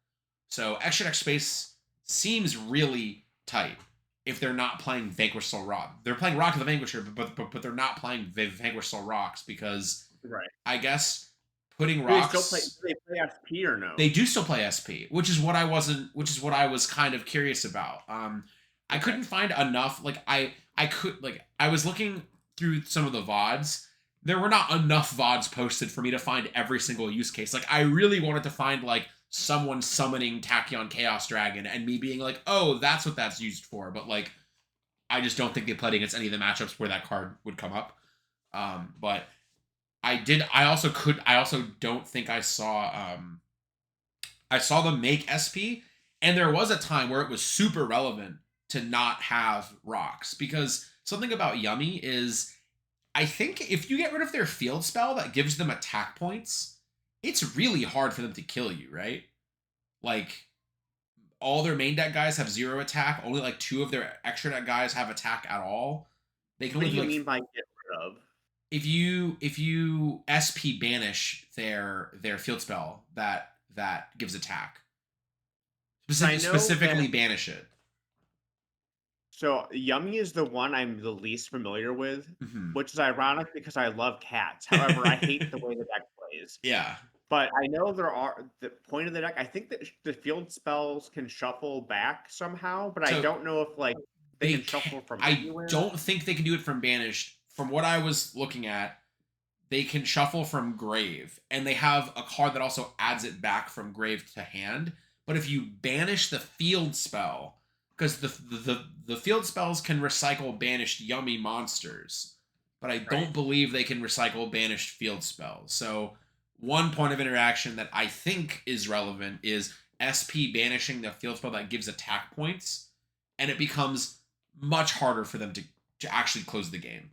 So extra deck space seems really tight if they're not playing Vanquish Soul Rock. They're playing Rock of the Vanquisher, but they're not playing Vanquish Soul Rocks because I guess putting rocks. Do they play SP or no? They do still play SP, which is what I was kind of curious about. I couldn't find enough. Like I was looking through some of the VODs. There were not enough VODs posted for me to find every single use case. Like I really wanted to find like someone summoning Tachyon Chaos Dragon and me being like, oh, that's what that's used for. But like, I just don't think they played against any of the matchups where that card would come up. But I also don't think I saw them make SP, and there was a time where it was super relevant to not have rocks, because something about Yummy is, I think if you get rid of their field spell that gives them attack points, it's really hard for them to kill you, right? Like, all their main deck guys have 0 attack. Only like 2 of their extra deck guys have attack at all. They can What only do you do like, mean by get rid of? if you SP banish their field spell that gives attack. Specifically banish it. So Yummy is the one I'm the least familiar with, which is ironic because I love cats. However, I hate the way the deck plays. Yeah. But I know there are the point of the deck. I think that the field spells can shuffle back somehow, but I don't know if like they can shuffle from anywhere. I don't think they can do it from banished. From what I was looking at, they can shuffle from grave, and they have a card that also adds it back from grave to hand. But if you banish the field spell, because the field spells can recycle banished Yummy monsters, but I don't believe they can recycle banished field spells. So one point of interaction that I think is relevant is SP banishing the field spell that gives attack points, and it becomes much harder for them to actually close the game.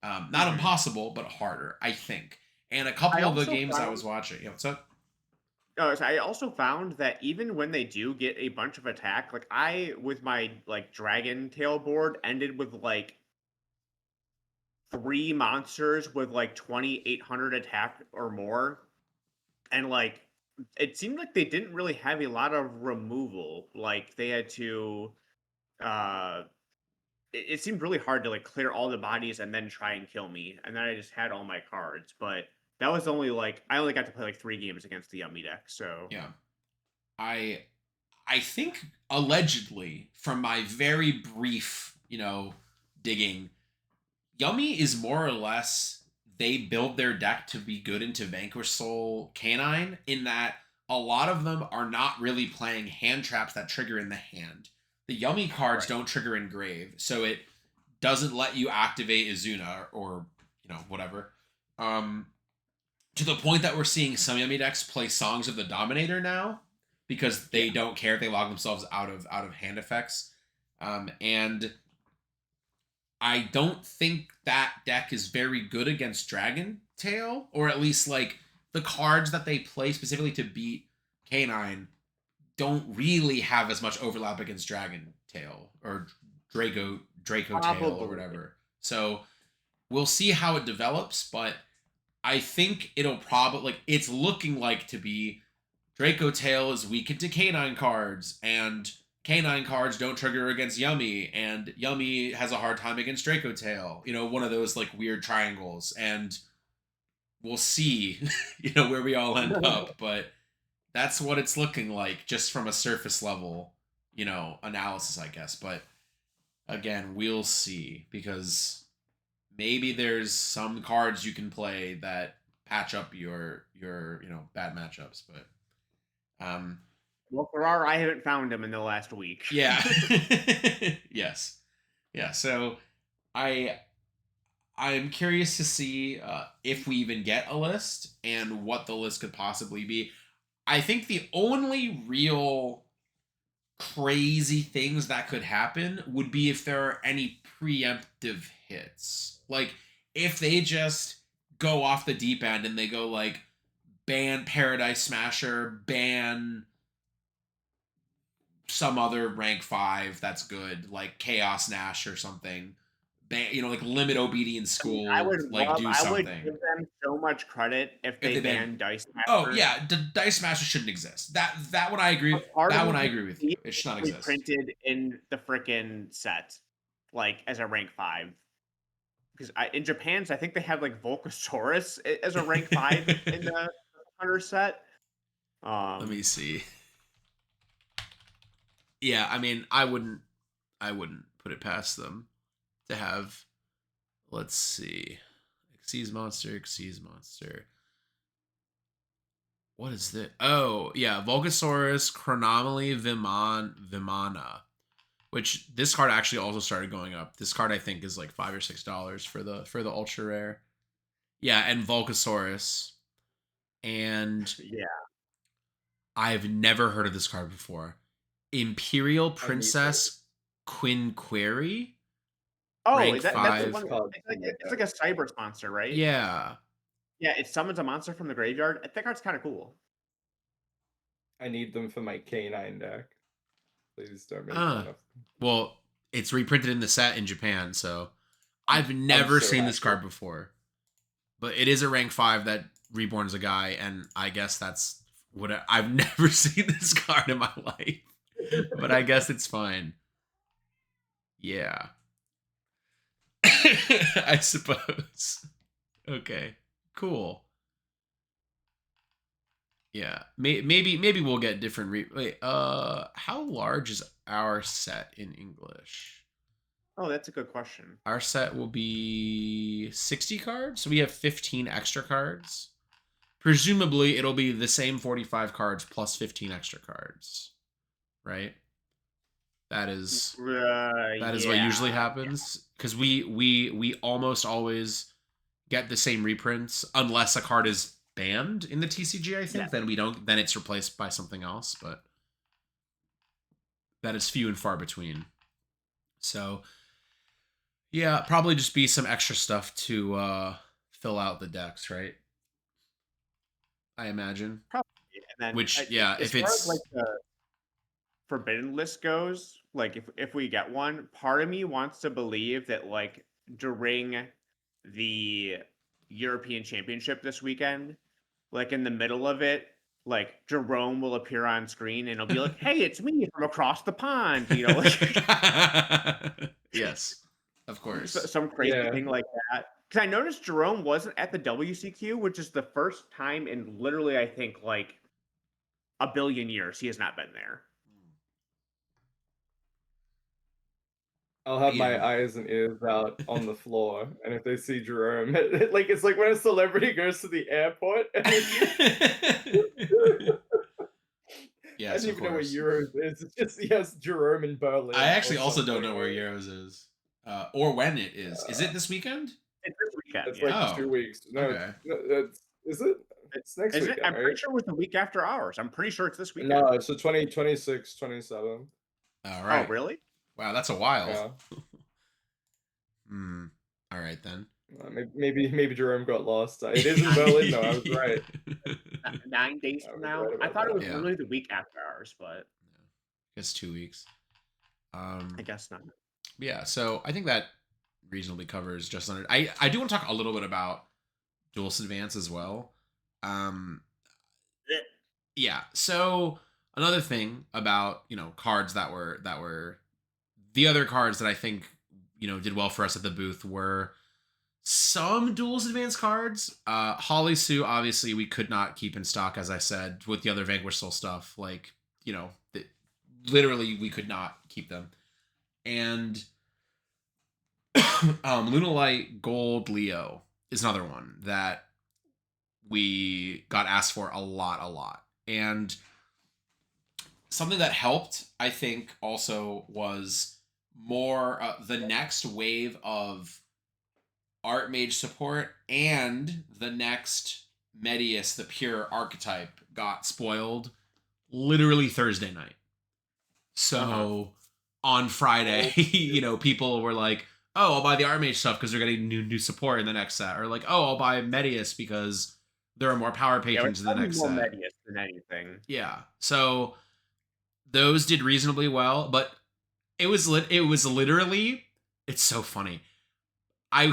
Not impossible, but harder, I think. And a couple of the games I was watching, what's up? So I also found that even when they do get a bunch of attack, like I with my like dragon tail board ended with like 3 monsters with like 2,800 attack or more, and like it seemed like they didn't really have a lot of removal. Like they had to uh it seemed really hard to like clear all the bodies and then try and kill me, and then I just had all my cards. But that was only like I only got to play like 3 games against the Yummy deck. So yeah, I think allegedly, from my very brief digging, Yummy is more or less, they build their deck to be good into Vanquish Soul Canine, in that a lot of them are not really playing hand traps that trigger in the hand. The Yummy cards don't trigger in grave, so it doesn't let you activate Izuna or whatever. To the point that we're seeing some Yummy decks play Songs of the Dominator now, because they don't care if they log themselves out of hand effects. And I don't think that deck is very good against Dragon Tail, or at least like the cards that they play specifically to beat Canine don't really have as much overlap against Dragon Tail or Draco Tail or whatever. So we'll see how it develops, but I think it'll probably, like, it's looking like to be Draco Tail is weakened to Canine cards, and Canine cards don't trigger against Yummy, and Yummy has a hard time against Draco Tail. One of those like weird triangles, and we'll see, where we all end up. But that's what it's looking like, just from a surface level, analysis, I guess. But again, we'll see, because maybe there's some cards you can play that patch up your bad matchups. But well, if there are, I haven't found them in the last week. Yeah. Yes. Yeah. So I'm curious to see if we even get a list and what the list could possibly be. I think the only real crazy things that could happen would be if there are any preemptive hits. Like, if they just go off the deep end and they go like, ban Paradise Smasher, ban some other rank 5 that's good, like Chaos Nash or something. Like limit Obedience School. I would do something. I would give them so much credit if they ban Dice Smasher. Oh yeah, Dice Smasher shouldn't exist. That one I agree. That one I agree with you. It should not exist. Printed in the frickin' set, like as a rank 5. Because in Japan's, I think they had like Volcasaurus as a rank 5 in the Hunter set. Let me see. Yeah, I mean, I wouldn't put it past them to have. Let's see, Xyz monster. What is this? Oh yeah, Volcasaurus, Chronomaly, Vimana, which this card actually also started going up. This card I think is like $5 or $6 for the ultra rare. Yeah, and Volcasaurus. And Yeah. I've never heard of this card before. Imperial I need Princess Quinqueri, Oh, rank that's the 5. one. cards It's in like my it's like deck. a Cyberse monster, right? Yeah. Yeah, it summons a monster from the graveyard. I think that's kind of cool. I need them for my K9 deck. Please don't make Uh, fun of them. well, it's reprinted in the set in Japan, so I've I'm never so seen this happy. card before. But it is a rank 5 that reborns a guy, and I guess that's what I've never seen this card in my life. But I guess it's fine. Yeah. I suppose. Okay. Cool. Yeah. Maybe we'll get different wait, how large is our set in English? Oh, that's a good question. Our set will be 60 cards, so we have 15 extra cards. Presumably it'll be the same 45 cards plus 15 extra cards. Right? That is what usually happens, because we almost always get the same reprints unless a card is banned in the TCG. I think then we don't. Then it's replaced by something else, but that is few and far between. So yeah, probably just be some extra stuff to fill out the decks, right? I imagine. Probably. And then, Which as if far as it's like the forbidden list goes, like if we get one, part of me wants to believe that like during the European Championship this weekend, like in the middle of it, like Jerome will appear on screen and he'll be like, "Hey, it's me from across the pond," you know, like yes, of course. some crazy Yeah. thing like that. Because I noticed Jerome wasn't at the WCQ, which is the first time in literally, I think, like a billion years he has not been there. I'll have my Yeah. eyes and ears out on the floor, and if they see Jerome, like it's like when a celebrity goes to the airport. And Yes, I don't of even know where course. Euros is. It's just yes, Jerome in Berlin. I actually or also don't something. know where Euros is, or when it is. Is it this weekend? It's this weekend, It's yeah. like Oh, 2 weeks. No, okay. is it? It's next Isn't it? weekend, I'm right? pretty sure it was the week after ours. I'm pretty sure it's this weekend. No, it's the 26, 27. All Oh, right. really? Wow, that's a while. Yeah. All right then. Maybe Jerome got lost. It is in Berlin, though. I was right. 9 days I from was now. right I about thought it that. was Yeah. literally the week after ours, but I guess 2 weeks. I guess not. Yeah, so I think that reasonably covers just under. I do want to talk a little bit about Duelist Advance as well. Yeah. So another thing about cards that were the other cards that I think did well for us at the booth were some Duelist Advance cards. Holly Sue, obviously we could not keep in stock, as I said, with the other Vanquish Soul stuff. Like literally we could not keep them. And Lunalight Gold Leo is another one that we got asked for a lot. And something that helped, I think, also was more the next wave of Archmage support and the next Medius, the pure archetype, got spoiled literally Thursday night. So on Friday, people were like, "Oh, I'll buy the Archmage stuff because they're getting new support in the next set," or like, "Oh, I'll buy Medius because there are more power patrons in the next more set." Medius than anything. Yeah, so those did reasonably well, but it was literally, it's so funny. I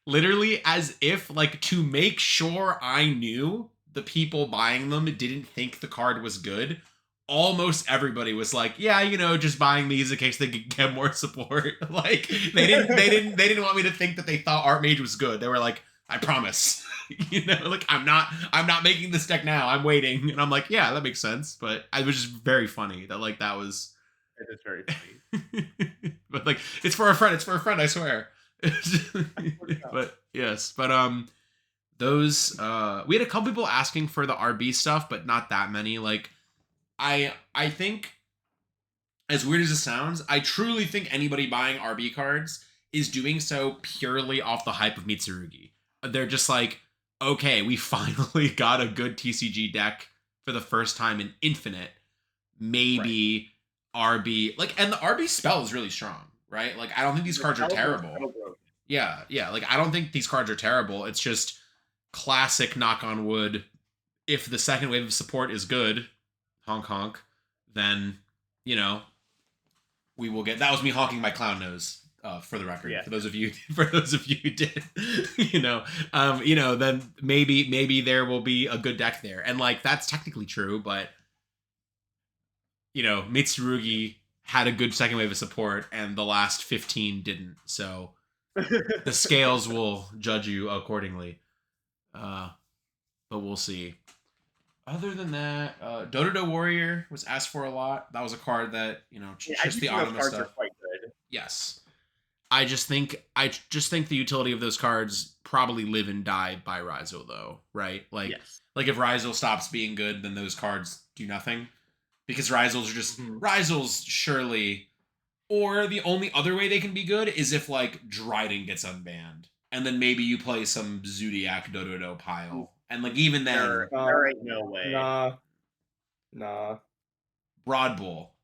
literally, as if like to make sure I knew the people buying them didn't think the card was good, almost everybody was like, "Yeah, just buying these in case they could get more support." Like they didn't want me to think that they thought Archmage was good. They were like, "I promise." Like I'm not making this deck now. I'm waiting. And I'm like, "Yeah, that makes sense." But it was just very funny that like that was It is very funny. but like it's for a friend, I swear. But yes, but those we had a couple people asking for the RB stuff, but not that many. Like I think, as weird as it sounds, I truly think anybody buying RB cards is doing so purely off the hype of Mitsurugi. they're just like, okay, we finally got a good TCG deck for the first time in Infinite. Maybe RB, like, and the RB spell is really strong, right? Like, I don't think these cards are terrible. Yeah, like, I don't think these cards are terrible. It's just classic knock on wood. If the second wave of support is good, honk honk, then, you know, we will get. That was me honking my clown nose. For the record, for those of you who did, then maybe there will be a good deck there, and like that's technically true, but Mitsurugi had a good second wave of support, and the last 15 didn't. So the scales will judge you accordingly. But we'll see. Other than that, Dododo Warrior was asked for a lot. That was a card that just the Anima stuff. Are quite good. Yes. I just think the utility of those cards probably live and die by Ryzo, though, right? Like if Ryzo stops being good, then those cards do nothing. Because Ryzels are just Ryzels surely, or the only other way they can be good is if like Dryden gets unbanned, and then maybe you play some Zodiac Dododo pile, and like even then there ain't no way. Nah. Broad Bull.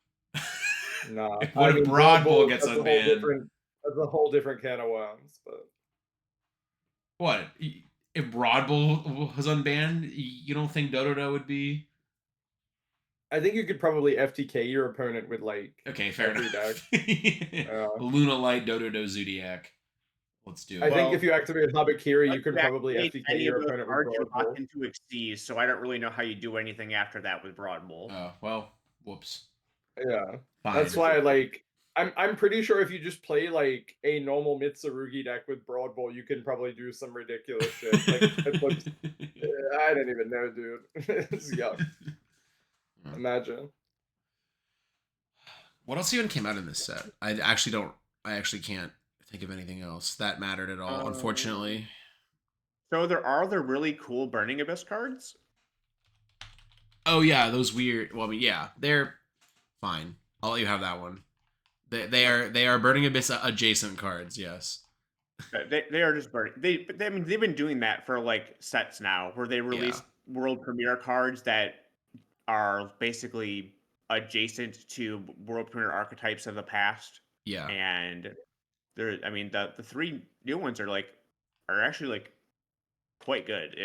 Nah. If Broad Bull gets unbanned? That's a whole different can of worms. But what if Broad Bull was unbanned? You don't think Dododo would be? I think you could probably FTK your opponent with like fair enough. Luna Light, Dododo, Zodiac. Let's do it. I think if you activate Habakiri, you could probably FTK your opponent with Broad Bull. Into Xyz, so I don't really know how you do anything after that with Broad Bull. Oh well, whoops. Yeah, fine. That's why I'm pretty sure if you just play like a normal Mitsurugi deck with Broad Bull, you can probably do some ridiculous shit. I didn't even know, dude. It's yuck. Imagine. What else even came out in this set? I actually can't think of anything else that mattered at all, unfortunately. So there are the really cool Burning Abyss cards. Oh yeah, those weird. Well, I mean, yeah, they're fine. I'll let you have that one. They are Burning Abyss adjacent cards. Yes. They are just burning. They've been doing that for like sets now, where they release world premiere cards that are basically adjacent to world premiere archetypes of the past. Yeah. And the three new ones are actually like quite good.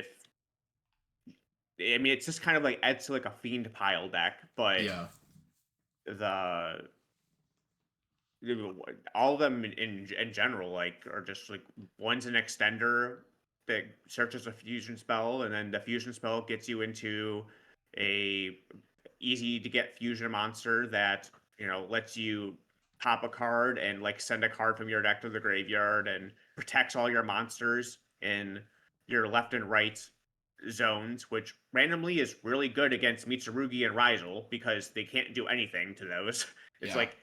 It's just kind of like adds to like a fiend pile deck, but all of them in general like are just like one's an extender that searches a fusion spell, and then the fusion spell gets you into a easy to get fusion monster that lets you pop a card and like send a card from your deck to the graveyard and protects all your monsters in your left and right zones, which randomly is really good against Mitsurugi and Ryzel because they can't do anything to those. It's like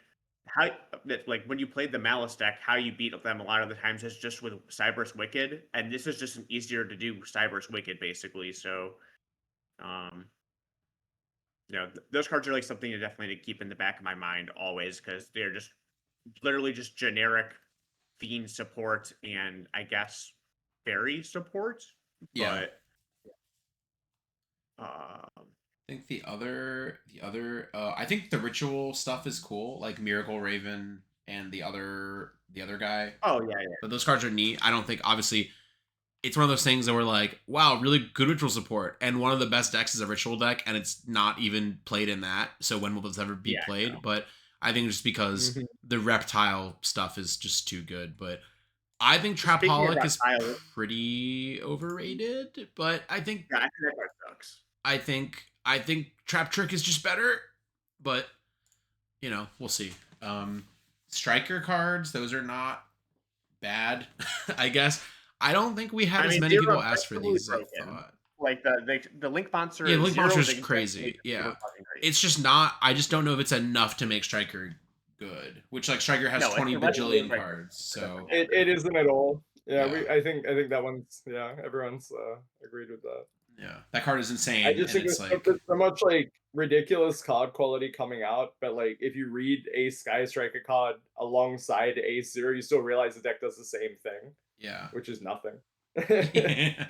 when you played the Malice deck, how you beat them a lot of the times is just with Cyberse Wicked, and this is just an easier to do Cyberse Wicked basically. So those cards are like something to definitely to keep in the back of my mind always, because they're just literally just generic fiend support and I guess fairy support. Yeah. But I think the other I think the ritual stuff is cool, like Miracle Raven and the other guy. Oh yeah. But those cards are neat. I don't think, obviously, it's one of those things that we're like, wow, really good ritual support, and one of the best decks is a ritual deck, and it's not even played in that. So when will this ever be played? No. But I think just because the reptile stuff is just too good. But I think Trapaholic is pretty overrated. But I think I think that card sucks. I think Trap Trick is just better. But we'll see. Striker cards, those are not bad, I guess. I don't think we had as many people ask for these as I thought. Like the Link Monster. Yeah, Link Monster is crazy. Yeah. It's just not, I just don't know if it's enough to make Striker good. Which, like, Striker has 20 bajillion cards. So it isn't at all. Yeah, I think that one's everyone's agreed with that. Yeah. That card is insane. I just think there's so much like ridiculous card quality coming out, but like if you read a Sky Striker card alongside a Zero, you still realize the deck does the same thing. Yeah. Which is nothing. Yeah.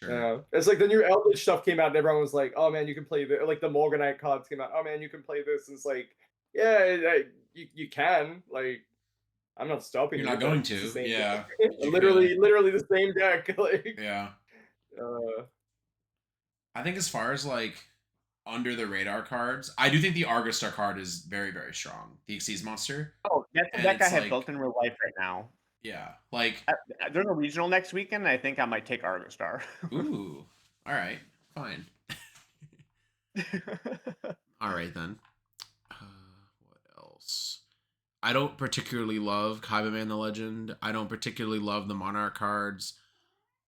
Sure. Yeah, it's like the new Eldritch stuff came out, and everyone was like, "Oh man, you can play the like the Morganite cards came out. Oh man, you can play this." And it's like, yeah, you can. Like, I'm not stopping You're you, not but going it's the to. same Yeah. deck. But you could. Literally the same deck. Like, Yeah. uh, I think as far as like under the radar cards, I do think the Argostar card is very, very strong. The Xyz monster. Oh, that's the And deck I it's have like, built in real life right now. yeah, like, There's a regional next weekend. I think I might take Argostar. ooh, all right, fine. All right, then. What else? I don't particularly love Kaibaman the Legend. I don't particularly love the Monarch cards.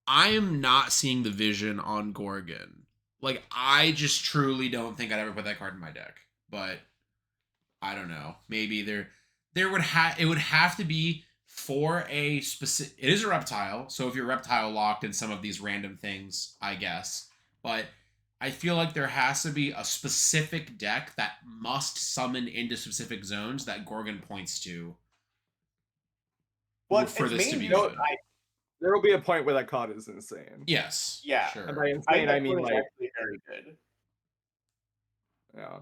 I am not seeing the vision on Gorgon. Like, I just truly don't think I'd ever put that card in my deck. But I don't know. Maybe it would have to be for a specific. It is a reptile, so if you're reptile locked in some of these random things, I guess. But I feel like there has to be a specific deck that must summon into specific zones that Gorgon points to Well, for it's this to mainly be good. there will be a point where that card is insane. Yes. Yeah. And Sure. by I insane, think I that mean card is like, actually very good. yeah.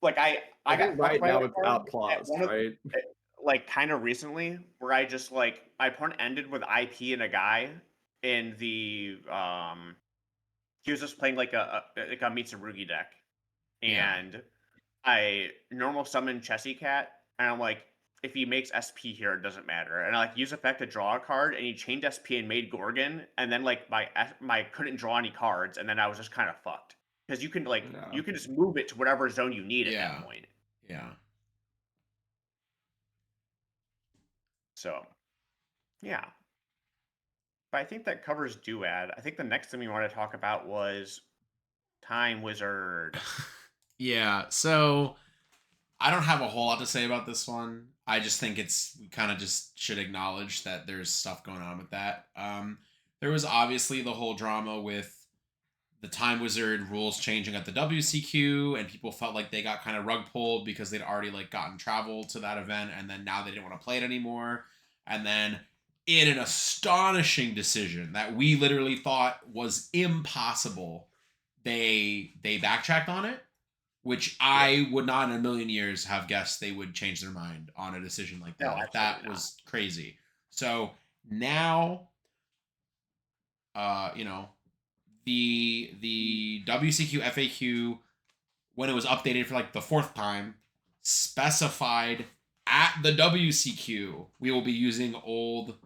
Like I I got think right fucked by now that it's card at outclassed, one of right? like kind of recently, where I just like my opponent ended with IP and a guy in the he was just playing like a Mitsurugi deck, Yeah. and I normal summon Chessy Cat, and I'm like, if he makes SP here, it doesn't matter. And I like use effect to draw a card, and he chained SP and made Gorgon, and then like my couldn't draw any cards, and then I was just kind of fucked because you can like No. you can just move it to whatever zone you need at Yeah. that point. Yeah. So yeah, but I think that covers DUAD. I think the next thing we want to talk about was Time Wizard. Yeah. So I don't have a whole lot to say about this one. I just think we kind of just should acknowledge that there's stuff going on with that. There was obviously the whole drama with the Time Wizard rules changing at the WCQ, and people felt like they got kind of rug pulled because they'd already like gotten travel to that event, and then now they didn't want to play it anymore. And then, in an astonishing decision that we literally thought was impossible, they backtracked on it, which I would not in a million years have guessed they would change their mind on a decision like that. No, Like, absolutely that not. was crazy. So now, you know, the WCQ FAQ, when it was updated for like the fourth time, specified at the WCQ we will be using old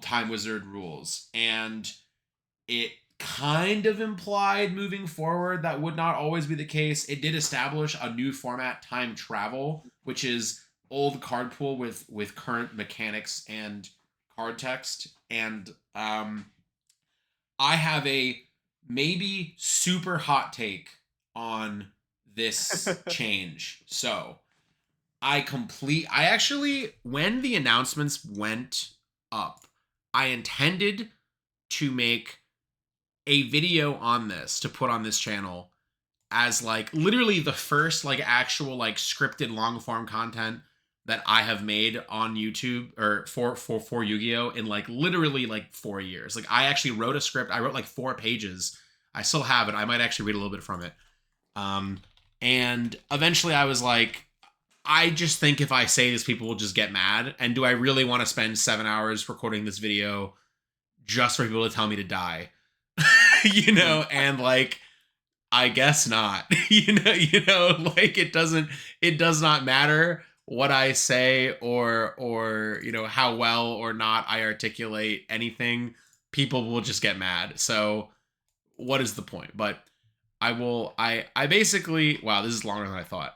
Time Wizard rules, and it kind of implied moving forward that would not always be the case. It did establish a new format, Time Travel, which is old card pool with current mechanics and card text. And I have a maybe super hot take on this change. So I actually, when the announcements went up, I intended to make a video on this to put on this channel as like literally the first like actual like scripted long form content that I have made on YouTube or for Yu-Gi-Oh in like literally like 4 years. Like, I actually wrote a script. I wrote like 4 pages. I still have it. I might actually read a little bit from it. And eventually I was like, I just think if I say this, people will just get mad. And do I really want to spend 7 hours recording this video just for people to tell me to die? You know, and like, I guess not. you know, like it does not matter what I say or you know how well or not I articulate anything. People will just get mad. So what is the point? But I basically, wow, this is longer than I thought.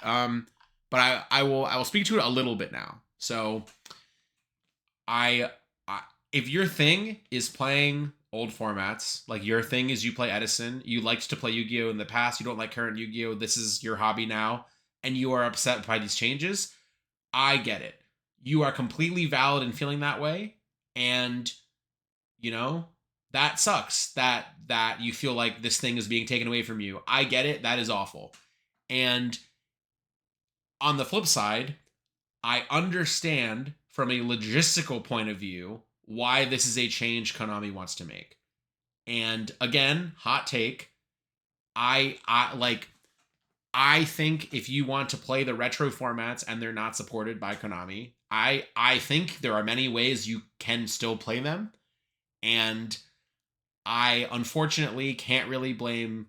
But I will speak to it a little bit now. So I if your thing is playing old formats, like your thing is you play Edison, you liked to play Yu-Gi-Oh in the past, you don't like current Yu-Gi-Oh, this is your hobby now, and you are upset by these changes, I get it. You are completely valid in feeling that way, and you know, that sucks that you feel like this thing is being taken away from you. I get it. That is awful. And on the flip side, I understand from a logistical point of view why this is a change Konami wants to make. And again, hot take, I think if you want to play the retro formats and they're not supported by Konami, I think there are many ways you can still play them. And I unfortunately can't really blame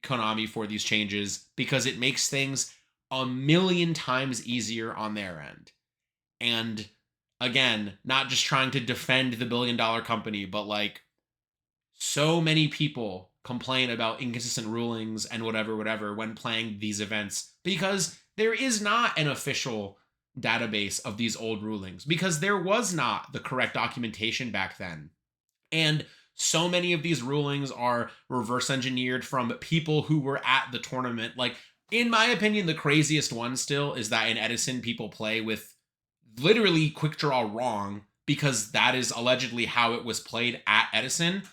Konami for these changes because it makes things a million times easier on their end. And again, not just trying to defend the billion-dollar company, but like so many people complain about inconsistent rulings and whatever when playing these events because there is not an official database of these old rulings because there was not the correct documentation back then. And so many of these rulings are reverse engineered from people who were at the tournament. Like, in my opinion, the craziest one still is that in Edison, people play with literally quick draw wrong because that is allegedly how it was played at Edison.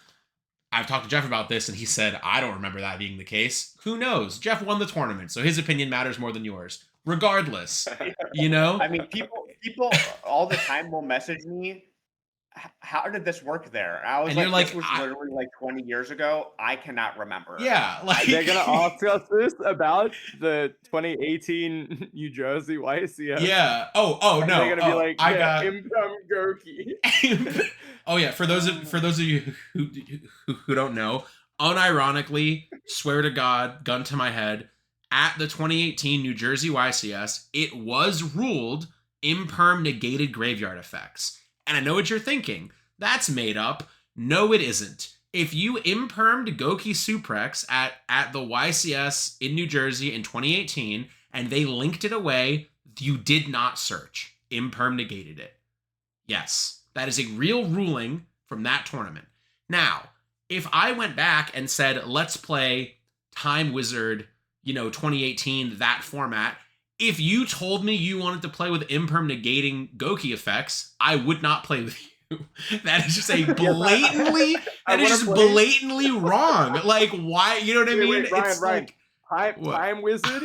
I've talked to Jeff about this and he said, I don't remember that being the case. Who knows? Jeff won the tournament, so his opinion matters more than yours. Regardless, you know? I mean, people all the time will message me, how did this work there? I was And like, you're like, this was literally like 20 years ago. I cannot remember. Yeah, like They're gonna ask us this about the 2018 New Jersey YCS. Yeah. Oh And no. they're gonna be like, I yeah, got Goki. Oh yeah, for those of you who don't know, unironically, swear to God, gun to my head, at the 2018 New Jersey YCS, it was ruled imperm negated graveyard effects. And I know what you're thinking. That's made up. No, it isn't. If you impermed Goki Suprex at the YCS in New Jersey in 2018 and they linked it away, you did not search. Imperm negated it. Yes, that is a real ruling from that tournament. Now, if I went back and said, let's play Time Wizard, 2018, that format, if you told me you wanted to play with imperm negating Goki effects, I would not play with you. That is just a blatantly, blatantly wrong. Like, why? You know what I mean? Wait, Ryan, it's Ryan. like Time Wizard,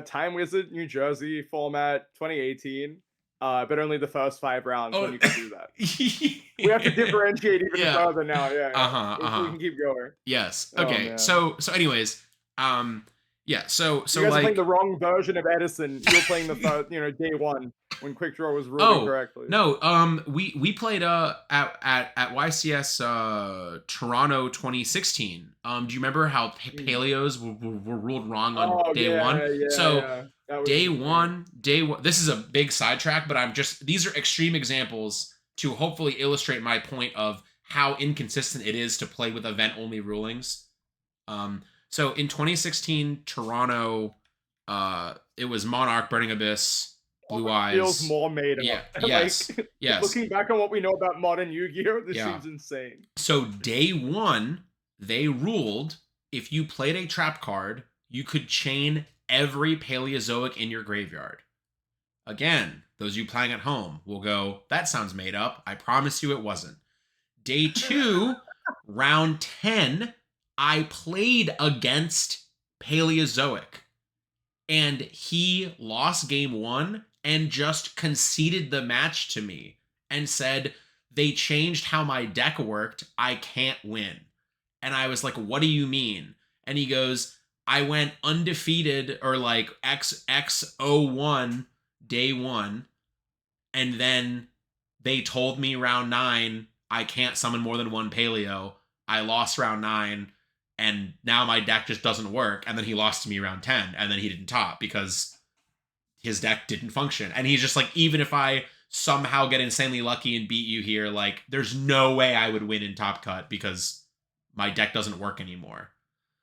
Time Wizard, New Jersey format, 2018. But only the first 5 rounds when you can do that. We have to differentiate even further now. Yeah. We can keep going. Yes. Okay. So anyways, yeah. So you guys like, are playing the wrong version of Edison. You're playing the first, day one when Quick Draw was ruling correctly. No. We played at YCS Toronto 2016. Do you remember how Paleos were ruled wrong on day one? Day one. This is a big sidetrack, but these are extreme examples to hopefully illustrate my point of how inconsistent it is to play with event only rulings. So in 2016 Toronto, it was Monarch, Burning Abyss, Blue Eyes. Feels more made up. Yeah. Yes. Yes. Looking back on what we know about modern Yu-Gi-Oh, this seems insane. So day one, they ruled if you played a trap card, you could chain every Paleozoic in your graveyard. Again, those of you playing at home will go, that sounds made up. I promise you it wasn't. Day 2, round 10, I played against Paleozoic. And he lost game 1 and just conceded the match to me and said, they changed how my deck worked. I can't win. And I was like, what do you mean? And he goes, I went undefeated or like X01 day 1. And then they told me round 9, I can't summon more than 1 Paleo. I lost round 9 and now my deck just doesn't work. And then he lost to me round 10 and then he didn't top because his deck didn't function. And he's just like, even if I somehow get insanely lucky and beat you here, like there's no way I would win in top cut because my deck doesn't work anymore.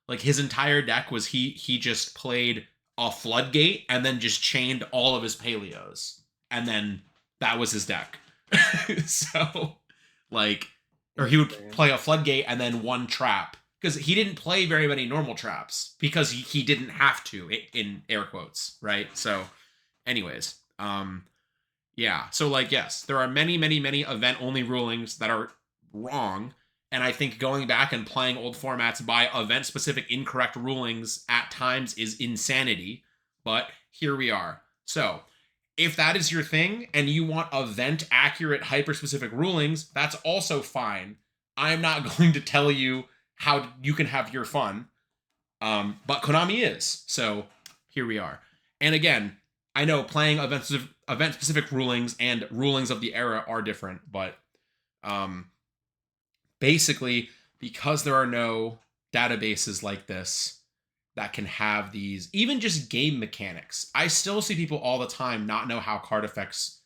Like his entire deck was he just played a floodgate and then just chained all of his Paleos. And then that was his deck. So like, or he would play a floodgate and then 1 trap. Because he didn't play very many normal traps because he didn't have to, in air quotes, right? So anyways, yeah. So like, yes, there are many, many, many event only rulings that are wrong. And I think going back and playing old formats by event-specific incorrect rulings at times is insanity. But here we are. So If that is your thing and you want event accurate hyper specific rulings, that's also fine. I'm not going to tell you how you can have your fun. But Konami is. So here we are. And again, I know playing event specific rulings and rulings of the era are different, but basically, because there are no databases like this that can have these, even just game mechanics, I still see people all the time not know how card effects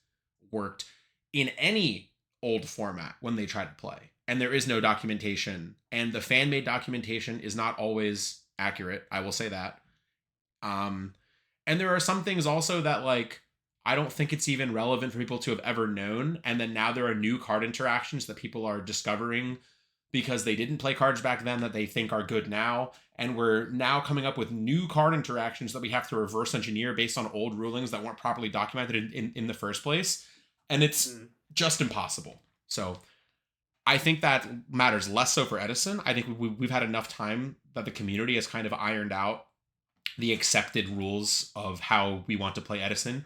worked in any old format when they try to play. And there is no documentation. And the fan made documentation is not always accurate. I will say that. And there are some things also that, like, I don't think it's even relevant for people to have ever known. And then now there are new card interactions that people are discovering because they didn't play cards back then that they think are good now. And we're now coming up with new card interactions that we have to reverse engineer based on old rulings that weren't properly documented in the first place. And it's just impossible. So I think that matters less so for Edison. I think we've had enough time that the community has kind of ironed out the accepted rules of how we want to play Edison,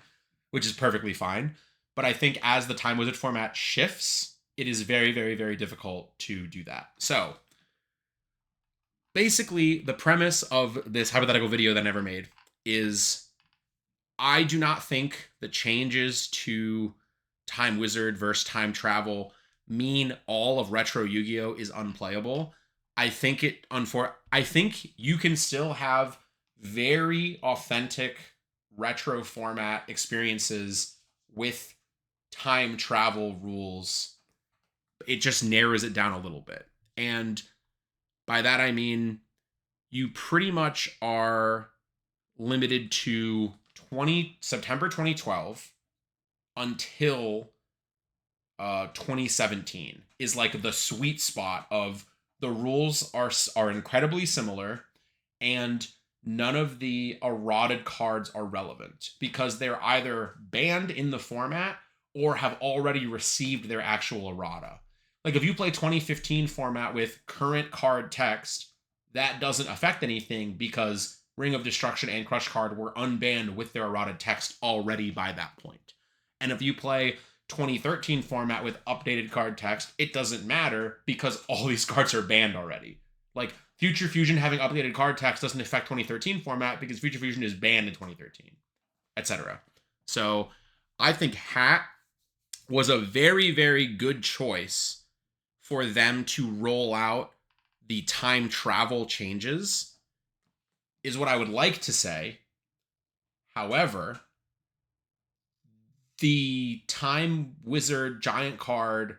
which is perfectly fine. But I think as the Time Wizard format shifts, it is very, very, very difficult to do that. So basically, the premise of this hypothetical video that I never made is I do not think the changes to Time Wizard versus Time Travel mean all of retro Yu-Gi-Oh is unplayable. I think you can still have very authentic retro format experiences with time travel rules. It just narrows it down a little bit. And by that I mean you pretty much are limited to September 2012 until 2017 is like the sweet spot of the rules are incredibly similar and none of the eroded cards are relevant because they're either banned in the format or have already received their actual errata. Like if you play 2015 format with current card text, that doesn't affect anything because Ring of Destruction and Crush card were unbanned with their eroded text already by that point. And if you play 2013 format with updated card text, it doesn't matter because all these cards are banned already. Like Future Fusion having updated card text doesn't affect 2013 format because Future Fusion is banned in 2013, etc. So I think Hat was a very, very good choice for them to roll out the time travel changes, is what I would like to say. However, the Time Wizard giant card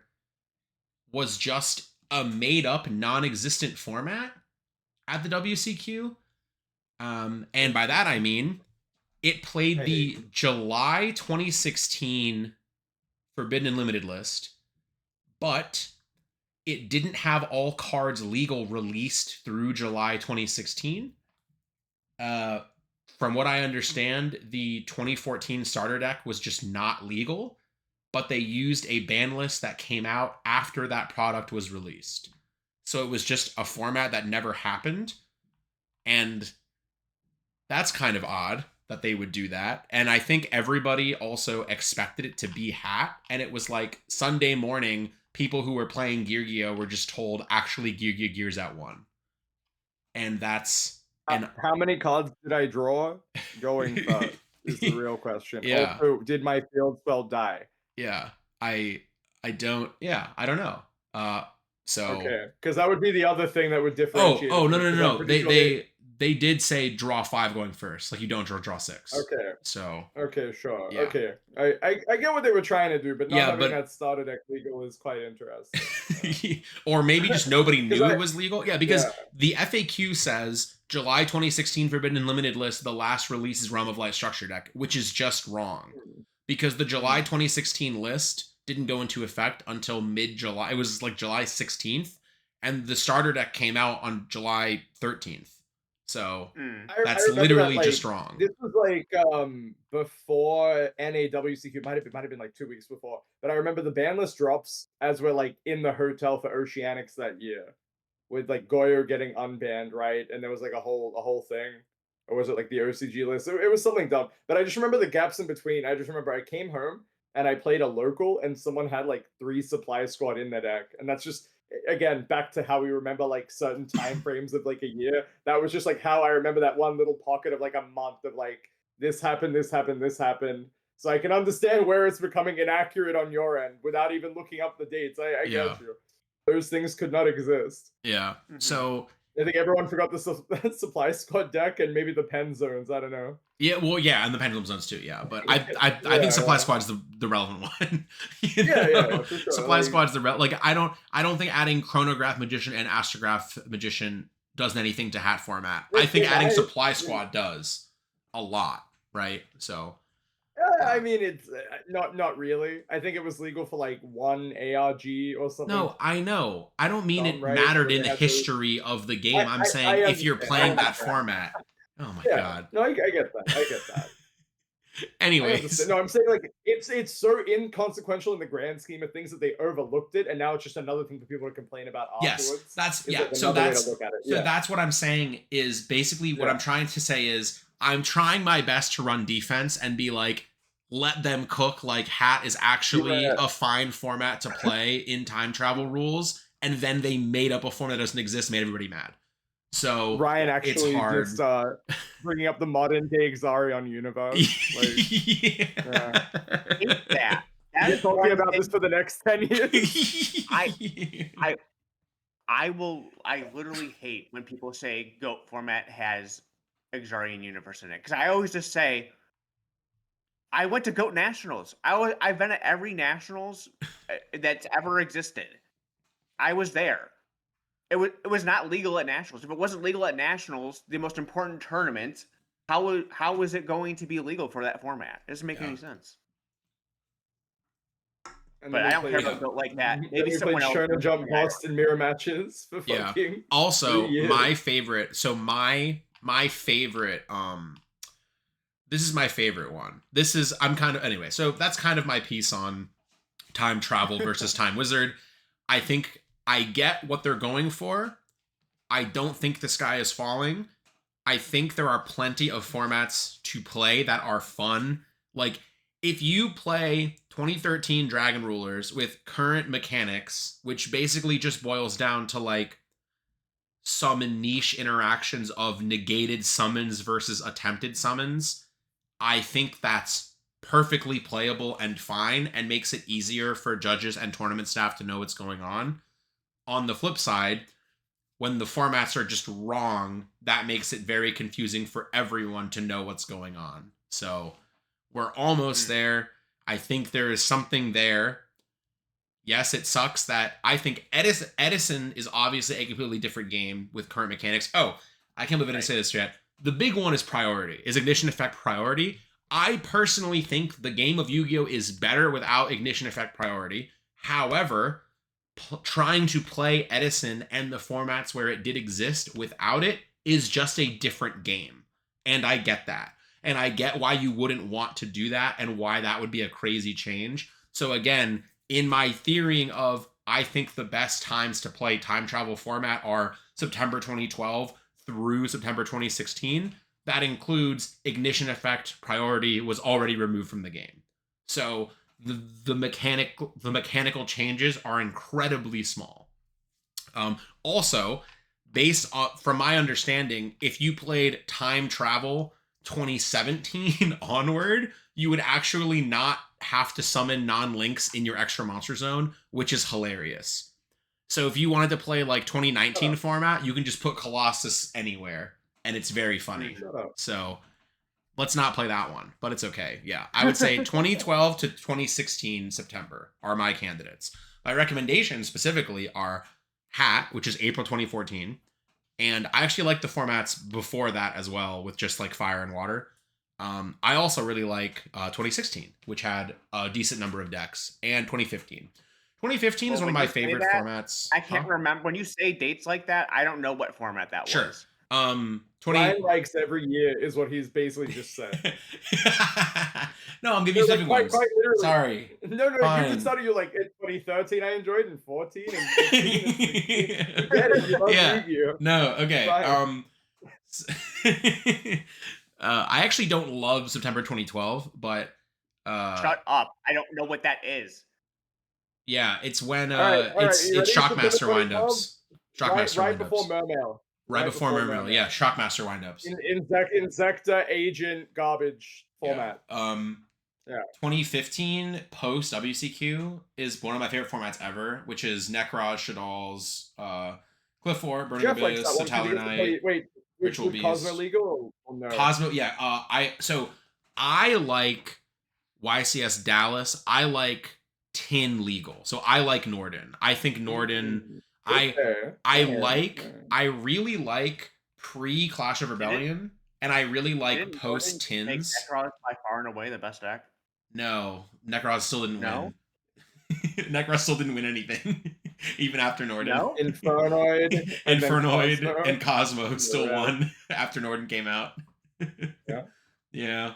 was just a made-up, non-existent format at the WCQ. And by that I mean, it played the July 2016 Forbidden and Limited list, but it didn't have all cards legal released through July 2016. From what I understand, the 2014 starter deck was just not legal, but they used a ban list that came out after that product was released. So it was just a format that never happened. And that's kind of odd that they would do that. And I think everybody also expected it to be Hat. And it was like Sunday morning, people who were playing Gear were just told, actually, Gear's at 1. And that's... How many cards did I draw? Going first is the real question. Yeah. Also, did my field spell die? Yeah. I don't know. So okay, because that would be the other thing that would differentiate. No. They did say draw 5 going first. Like you don't draw 6. Okay. So okay, sure. Yeah. Okay, I get what they were trying to do, but not having that starter deck legal is quite interesting. Or maybe just nobody knew it was legal. Yeah, because the FAQ says July 2016 Forbidden and Limited list, the last release is Realm of Light structure deck, which is just wrong. Because the July 2016 list didn't go into effect until mid-July. It was like July 16th, and the starter deck came out on July 13th. So that's literally that, like, just wrong. This was like before NAWCQ, might have been like 2 weeks before. But I remember the ban list drops as we're like in the hotel for Oceanics that year, with like Goyo getting unbanned, right? And there was like a whole thing. or was it like the OCG list? It was something dumb. But I just remember the gaps in between. I just remember I came home and I played a local, and someone had like 3 supply squad in their deck, and that's just again back to how we remember like certain time frames of like a year. That was just like how I remember that one little pocket of like a month of like this happened, this happened, this happened. So I can understand where it's becoming inaccurate on your end without even looking up the dates. I Yeah. get you. Those things could not exist. Yeah. So I think everyone forgot the supply squad deck and maybe the pen zones. I don't know. yeah, well, yeah, and the pendulum zones too. Yeah, but I Yeah, think supply yeah. squad's the relevant one. Yeah, for sure. Supply Like, squad's like I don't think adding chronograph magician and astrograph magician does anything to hat format. I think adding supply squad does a lot, right? So I mean, it's not really. I think it was legal for like one ARG or something. no, I know. I don't mean it Right? mattered So in they the had to- history of the game. I'm saying if you're playing that format. Oh my god. No, I get that. I get that. Anyways, No, I'm saying like it's so inconsequential in the grand scheme of things that they overlooked it, and now it's just another thing for people to complain about afterwards. yes, that's Is, yeah. like, So another way that's to look at it. so Yeah. that's what I'm saying is basically what I'm trying to say is I'm trying my best to run defense and be like, let them cook. Like hat is actually a fine format to play in time travel rules, and then they made up a format that doesn't exist, made everybody mad. So Ryan actually it's hard. just bringing up the modern day Xarion universe. Like, Hate that. We're talking about this for the next 10 years. I literally hate when people say GOAT format has Xarian universe in it, because I always just say I went to GOAT Nationals. I've been at every Nationals that's ever existed. I was there. It was not legal at Nationals. If it wasn't legal at Nationals, the most important tournament, how was it going to be legal for that format? It doesn't make any sense. And but I don't care about GOAT like that. Maybe someone else. Shonen Jump Boston mirror matches for fucking. Also, my favorite. So my favorite. This is my favorite one. This is anyway. So that's kind of my piece on time travel versus time wizard. I think I get what they're going for. I don't think the sky is falling. I think there are plenty of formats to play that are fun. Like, if you play 2013 Dragon Rulers with current mechanics, which basically just boils down to, like, summon niche interactions of negated summons versus attempted summons, I think that's perfectly playable and fine and makes it easier for judges and tournament staff to know what's going on. On the flip side, when the formats are just wrong, that makes it very confusing for everyone to know what's going on. So we're almost there. I think there is something there. Yes, it sucks that I think Edison is obviously a completely different game with current mechanics. Oh, I can't believe I didn't say this yet. The big one is priority. Is Ignition Effect priority? I personally think the game of Yu-Gi-Oh! Is better without Ignition Effect priority. However, trying to play Edison and the formats where it did exist without it is just a different game. And I get that. And I get why you wouldn't want to do that and why that would be a crazy change. So again, in my theorying of, I think the best times to play time travel format are September 2012 through September 2016. That includes Ignition Effect priority was already removed from the game. So the mechanical changes are incredibly small. Also, based on, from my understanding, if you played time travel 2017 onward, you would actually not have to summon non-links in your extra monster zone, which is hilarious. So if you wanted to play like 2019 format, you can just put Colossus anywhere, and it's very funny. So let's not play that one, but it's okay. Yeah, I would say 2012 to 2016 September are my candidates. My recommendations specifically are Hat, which is April 2014. And I actually like the formats before that as well, with just like fire and water. I also really like 2016, which had a decent number of decks, and 2015. 2015 is one of my favorite formats. I can't remember. When you say dates like that, I don't know what format that was. Ryan likes every year is what he's basically just said. No, I'm giving you specific ones. Quite literally. Sorry. No, Fine. you just started you like in 2013 I enjoyed, and 14 and 15 and 16. You get it, you love yeah. Yu-Gi-Oh. No, okay. I actually don't love September 2012, but Shut up. I don't know what that is. yeah, it's when All right. You it's ready? September Shockmaster 2012. windups. Shockmaster Right before windups. Mermail. Right before Mermail. Yeah, Shockmaster windups. Insecta agent garbage format. Yeah. 2015 post WCQ is one of my favorite formats ever, which is Necroz, Shadal's, Cliff War, Burning Jeff likes Abyss, that one. Satalar Knight, Wait, Ritual with Cosmo Beast. legal or no? Cosmo, yeah. I like YCS Dallas. I like Tin legal. So I like Norden. I think Norden. I really like pre Clash of Rebellion, and I really like post Tins. Necroz by far and away the best deck. No, Necroz still didn't win. Necroz still didn't win anything, even after Norden. No? Infernoid and Cosmo still won after Norden came out. Yeah. Yeah.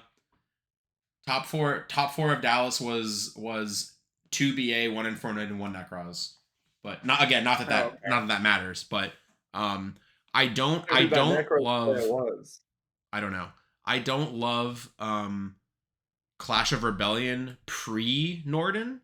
Top four of Dallas was 2 BA, 1 Infernoid, and 1 Necroz. But not that matters. But I don't love Clash of Rebellion pre Norden.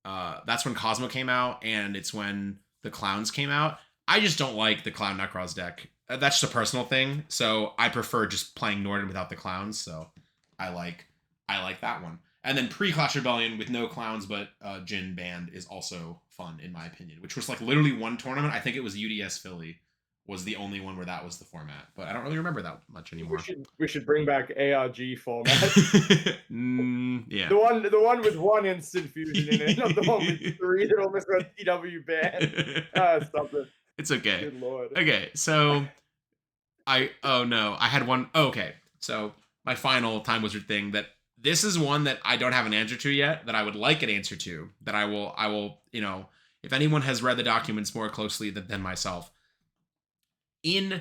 That's when Cosmo came out, and it's when the Clowns came out. I just don't like the Clown Necroz deck. That's just a personal thing. So I prefer just playing Norden without the Clowns. So I like that one. And then pre-Clash Rebellion with no Clowns but Jin Band is also fun, in my opinion, which was like literally one tournament. I think it was UDS Philly was the only one where that was the format, but I don't really remember that much anymore. We should bring back ARG format. Yeah. The one with 1 instant fusion in it, not the one with 3 that almost got TW banned. Stop it. It's okay. Good lord. Okay, so I had one. Oh, okay, so my final Time Wizard thing that. This is one that I don't have an answer to yet, that I would like an answer to, that I will, if anyone has read the documents more closely than myself. In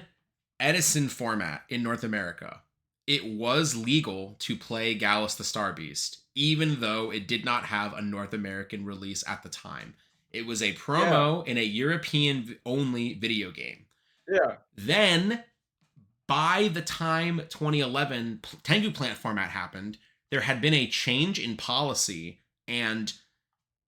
Edison format in North America, it was legal to play Gallus the Star Beast, even though it did not have a North American release at the time. It was a promo in a European-only video game. Yeah. Then, by the time 2011 Tengu Plant format happened, there had been a change in policy, and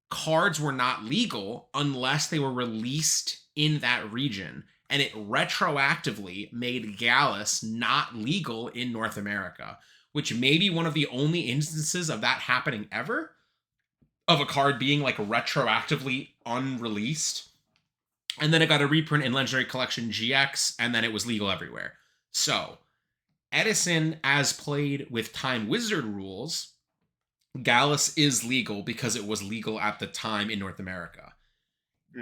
cards were not legal unless they were released in that region. And it retroactively made Gallus not legal in North America, which may be one of the only instances of that happening ever, of a card being like retroactively unreleased. And then it got a reprint in Legendary Collection GX, and then it was legal everywhere. So Edison, as played with Time Wizard rules, Gallus is legal because it was legal at the time in North America.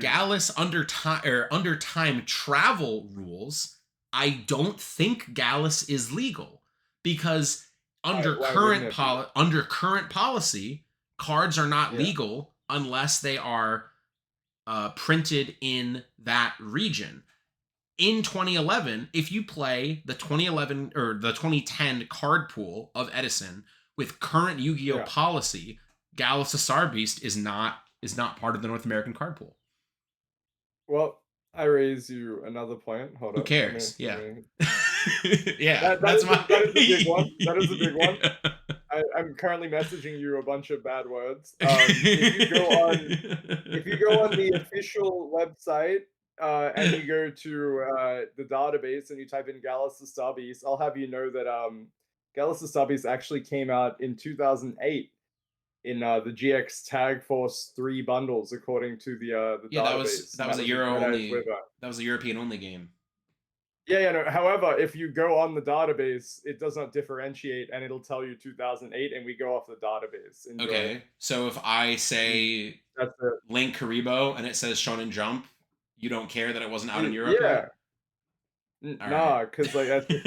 Gallus under time travel rules, I don't think Gallus is legal because under current policy, cards are not legal unless they are printed in that region. In 2011, if you play the 2011 or the 2010 card pool of Edison with current Yu-Gi-Oh policy, Gallus the Star Beast is not part of the North American card pool. Well, I raise you another point. Hold Who up. cares? Yeah, that is a big one. That is a big one. I'm currently messaging you a bunch of bad words. If you go on the official website and you go to the database and you type in Gallus the Star Beast, I'll have you know that Gallus the Star Beast actually came out in 2008 in the GX Tag Force 3 bundles, according to the database. That was a Euro only. That was a European only game. Yeah, no. However, if you go on the database, it does not differentiate, and it'll tell you 2008, and we go off the database. Enjoy. Okay, so if I say Link Karibo and it says Shonen Jump, you don't care that it wasn't out in Europe yet? Nah, because like that's you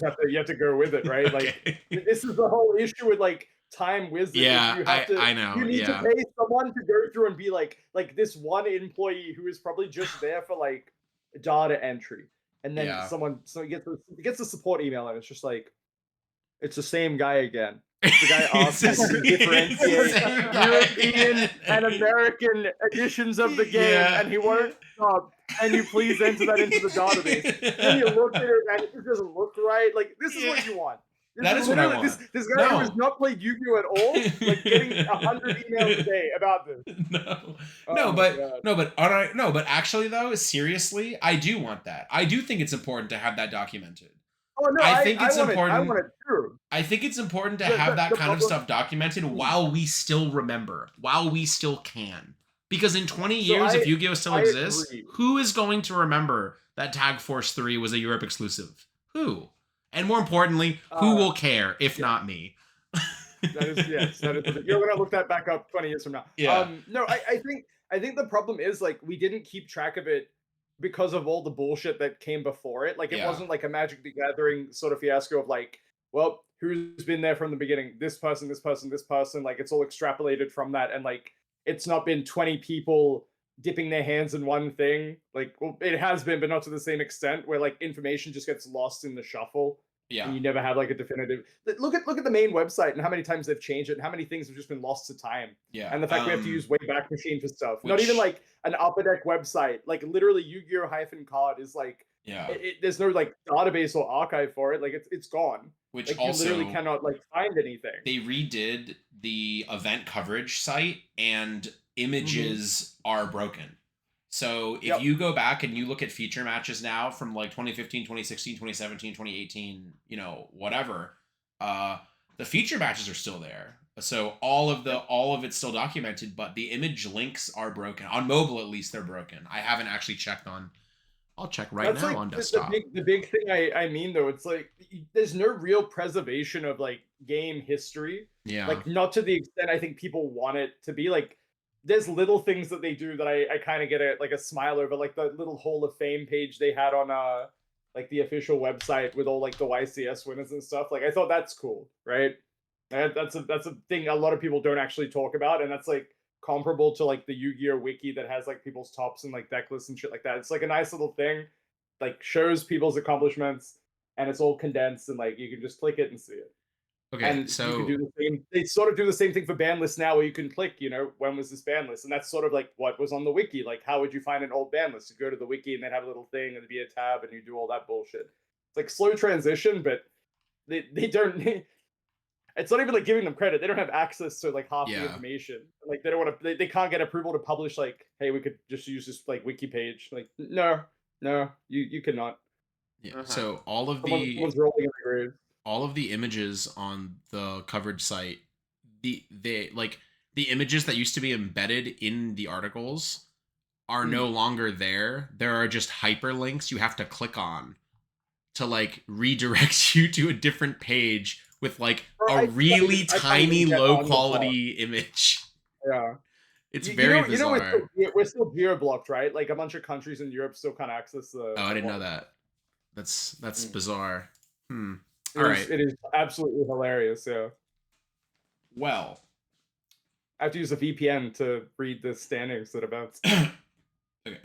have to go with it, right? Like this is the whole issue with like Time Wizard. Yeah, I know. You need to pay someone to go through and be like this one employee who is probably just there for like data entry, and then someone gets a support email and it's just like it's the same guy again. The guy asked It's me the to differentiate same guy European again. and American editions of the game, Yeah, and he won't stop. Can you please enter that into the database? And then you look at it, and it doesn't look right. Like, this is what you want. That is what I want. This guy who has No. not played Yu-Gi-Oh at all, like getting 100 emails a day about this. No, Oh no, my but God. no, but all right, no, but actually though, seriously, I do want that. I do think it's important to have that documented. Oh no, I think it's want it. I important. want it too. I think it's important to have that The kind of problem- stuff documented while we still remember, while we still can. Because in 20 So years, if Yu-Gi-Oh still I exists, agree. who is going to remember that Tag Force 3 was a Europe exclusive? Who? And more importantly, who will care if not me? That is yes. That is. You're gonna look that back up 20 years from now. Yeah. No, I think the problem is like we didn't keep track of it because of all the bullshit that came before it. Like it Yeah. wasn't like a Magic the Gathering sort of fiasco of like, well, who's been there from the beginning? This person, this person, this person. Like it's all extrapolated from that, and like it's not been 20 people dipping their hands in one thing. Like well, it has been, but not to the same extent. Where like information just gets lost in the shuffle. Yeah. And you never have like a definitive. Look at the main website and how many times they've changed it and how many things have just been lost to time. Yeah. And the fact we have to use Wayback Machine for stuff. Not which- even like an Upper Deck website. Like literally Yu-Gi-Oh! -card is like Yeah. there's no like database or archive for it. Like it's gone. Which Like also you literally cannot like find anything. they redid the event coverage site and images are broken. So if Yep. you go back and you look at feature matches now from like 2015, 2016, 2017, 2018, you know, whatever, the feature matches are still there. So all of it's still documented, but the image links are broken. On mobile at least they're broken. I haven't actually checked on I'll check right That's now like on desktop. the big thing I mean though, it's like there's no real preservation of like game history. Yeah. Like not to the extent I think people want it to be. Like there's little things that they do that I kind of get a smile over, like the little Hall of Fame page they had on like the official website with all like the YCS winners and stuff. Like I thought that's cool, right? That's a thing a lot of people don't actually talk about, and that's like comparable to like the Yu-Gi-Oh wiki that has like people's tops and like deck lists and shit like that. It's like a nice little thing, like shows people's accomplishments, and it's all condensed and like you can just click it and see it. Okay, And so you can do the same. They sort of do the same thing for ban lists now, where you can click, you know, when was this ban list, and that's sort of like what was on the wiki. Like, how would you find an old ban list? You go to the wiki and then have a little thing, and there'd be a tab, and you do all that bullshit. It's like slow transition, but they don't. It's not even like giving them credit. They don't have access to like half the Yeah. information. Like they don't want to. They can't get approval to publish. Like, hey, we could just use this like wiki page. Like, no, you cannot. yeah, so all of Someone's rolling in the grave. all of the images on the coverage site, the images that used to be embedded in the articles are no longer there. There are just hyperlinks you have to click on to like redirect you to a different page with like a really tiny low quality image. Yeah. It's very bizarre. We're still geo-blocked, right? Like a bunch of countries in Europe still can't access the. Oh, I didn't know that. That's bizarre. All right. It is absolutely hilarious. Yeah. Well, I have to use a VPN to read the standings that events. okay.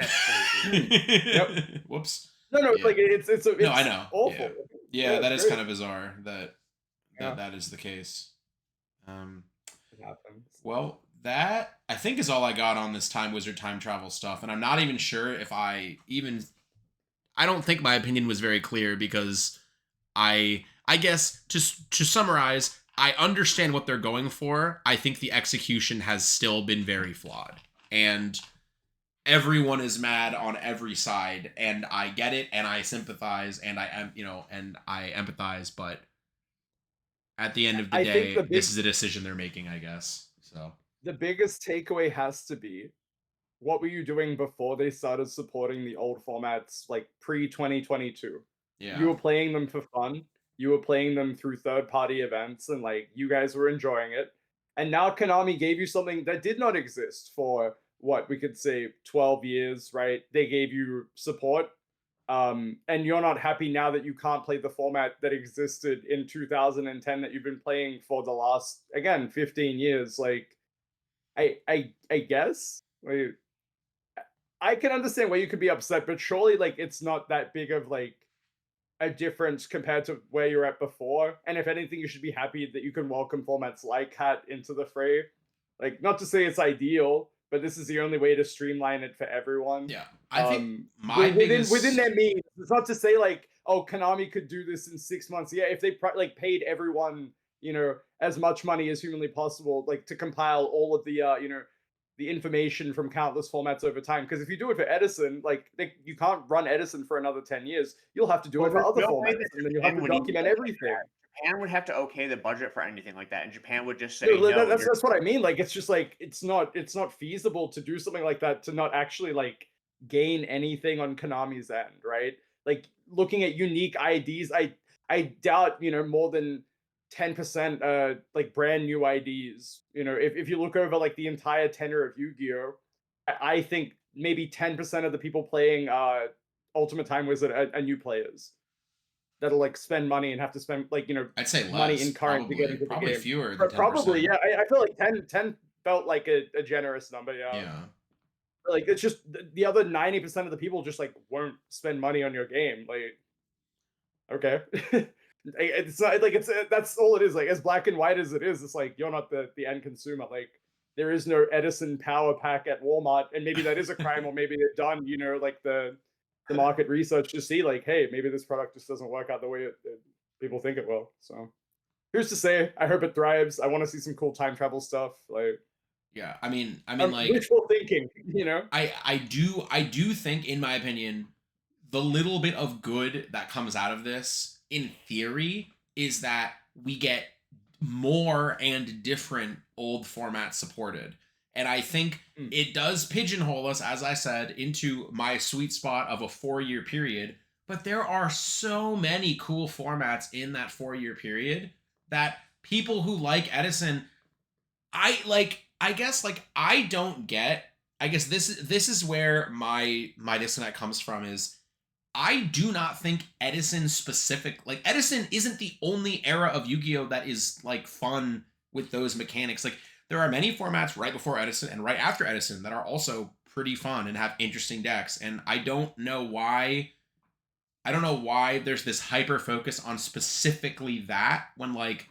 Yep. Whoops. No, it's like it's no, I know. Awful. Yeah, that is great. kind of bizarre that Yeah. that is the case. It happens. Well, that I think is all I got on this Time Wizard time travel stuff, and I'm not even sure if I don't think my opinion was very clear because I guess to summarize, I understand what they're going for. I think the execution has still been very flawed, and everyone is mad on every side, and I get it, and I sympathize, and I am, and I empathize, but at the end of the day, this is a decision they're making, I guess. So the biggest takeaway has to be, what were you doing before they started supporting the old formats, like pre-2022? yeah, You were playing them for fun. You were playing them through third-party events, and like you guys were enjoying it. And now Konami gave you something that did not exist for what we could say 12 years, right? They gave you support. And you're not happy now that you can't play the format that existed in 2010 that you've been playing for the last, again, 15 years. Like, I guess like, I can understand why you could be upset, but surely like it's not that big of like a difference compared to where you're at before. And if anything, you should be happy that you can welcome formats like Hat into the fray. Like, not to say it's ideal, but this is the only way to streamline it for everyone. Yeah, I think my within their means. It's not to say like, oh, Konami could do this in 6 months. Yeah, if they like paid everyone, as much money as humanly possible, like to compile all of the the information from countless formats over time. Because if you do it for Edison, like you can't run Edison for another 10 years. You'll have to do it for other formats, and then you'll have to document everything. Japan would have to okay the budget for anything like that, and Japan would just say no. No, that's what I mean. Like, it's just like it's not feasible to do something like that to not actually like gain anything on Konami's end, right? Like, looking at unique IDs, I doubt more than 10% like brand new IDs. If you look over like the entire tenure of Yu-Gi-Oh, I think maybe 10% of the people playing Ultimate Time Wizard are new players that'll like spend money and have to spend like I'd say money less, in current to get into the probably game. fewer than 10%. Probably, yeah. I feel like 10 felt like a generous number. Yeah. Like, it's just the other 90% of the people just like won't spend money on your game. Like, okay. It's not like that's all it is. Like, as black and white as it is, it's like you're not the end consumer. Like, there is no Edison power pack at Walmart, and maybe that is a crime, or maybe they've done like the market research to see like, hey, maybe this product just doesn't work out the way people think it will. So who's to say? I hope it thrives. I want to see some cool time travel stuff. Like, yeah, I mean, like, wishful thinking. I do think, in my opinion, the little bit of good that comes out of this, in theory, is that we get more and different old formats supported. And I think it does pigeonhole us, as I said, into my sweet spot of a 4-year period. But there are so many cool formats in that 4-year period that people who like Edison, I guess this is where my disconnect comes from. Is I do not think Edison specific, like, Edison isn't the only era of Yu-Gi-Oh that is like fun with those mechanics. Like, there are many formats right before Edison and right after Edison that are also pretty fun and have interesting decks. And I don't know why there's this hyper focus on specifically that, when, like,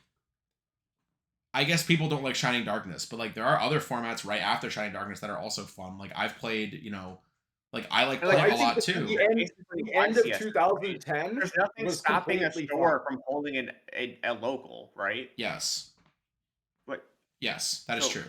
I guess people don't like Shining Darkness, but like there are other formats right after Shining Darkness that are also fun. Like, I've played, like, I like Plague a lot too. The end of 2010, there's nothing stopping a store from holding a local, right? Yes. What? Yes, that is true.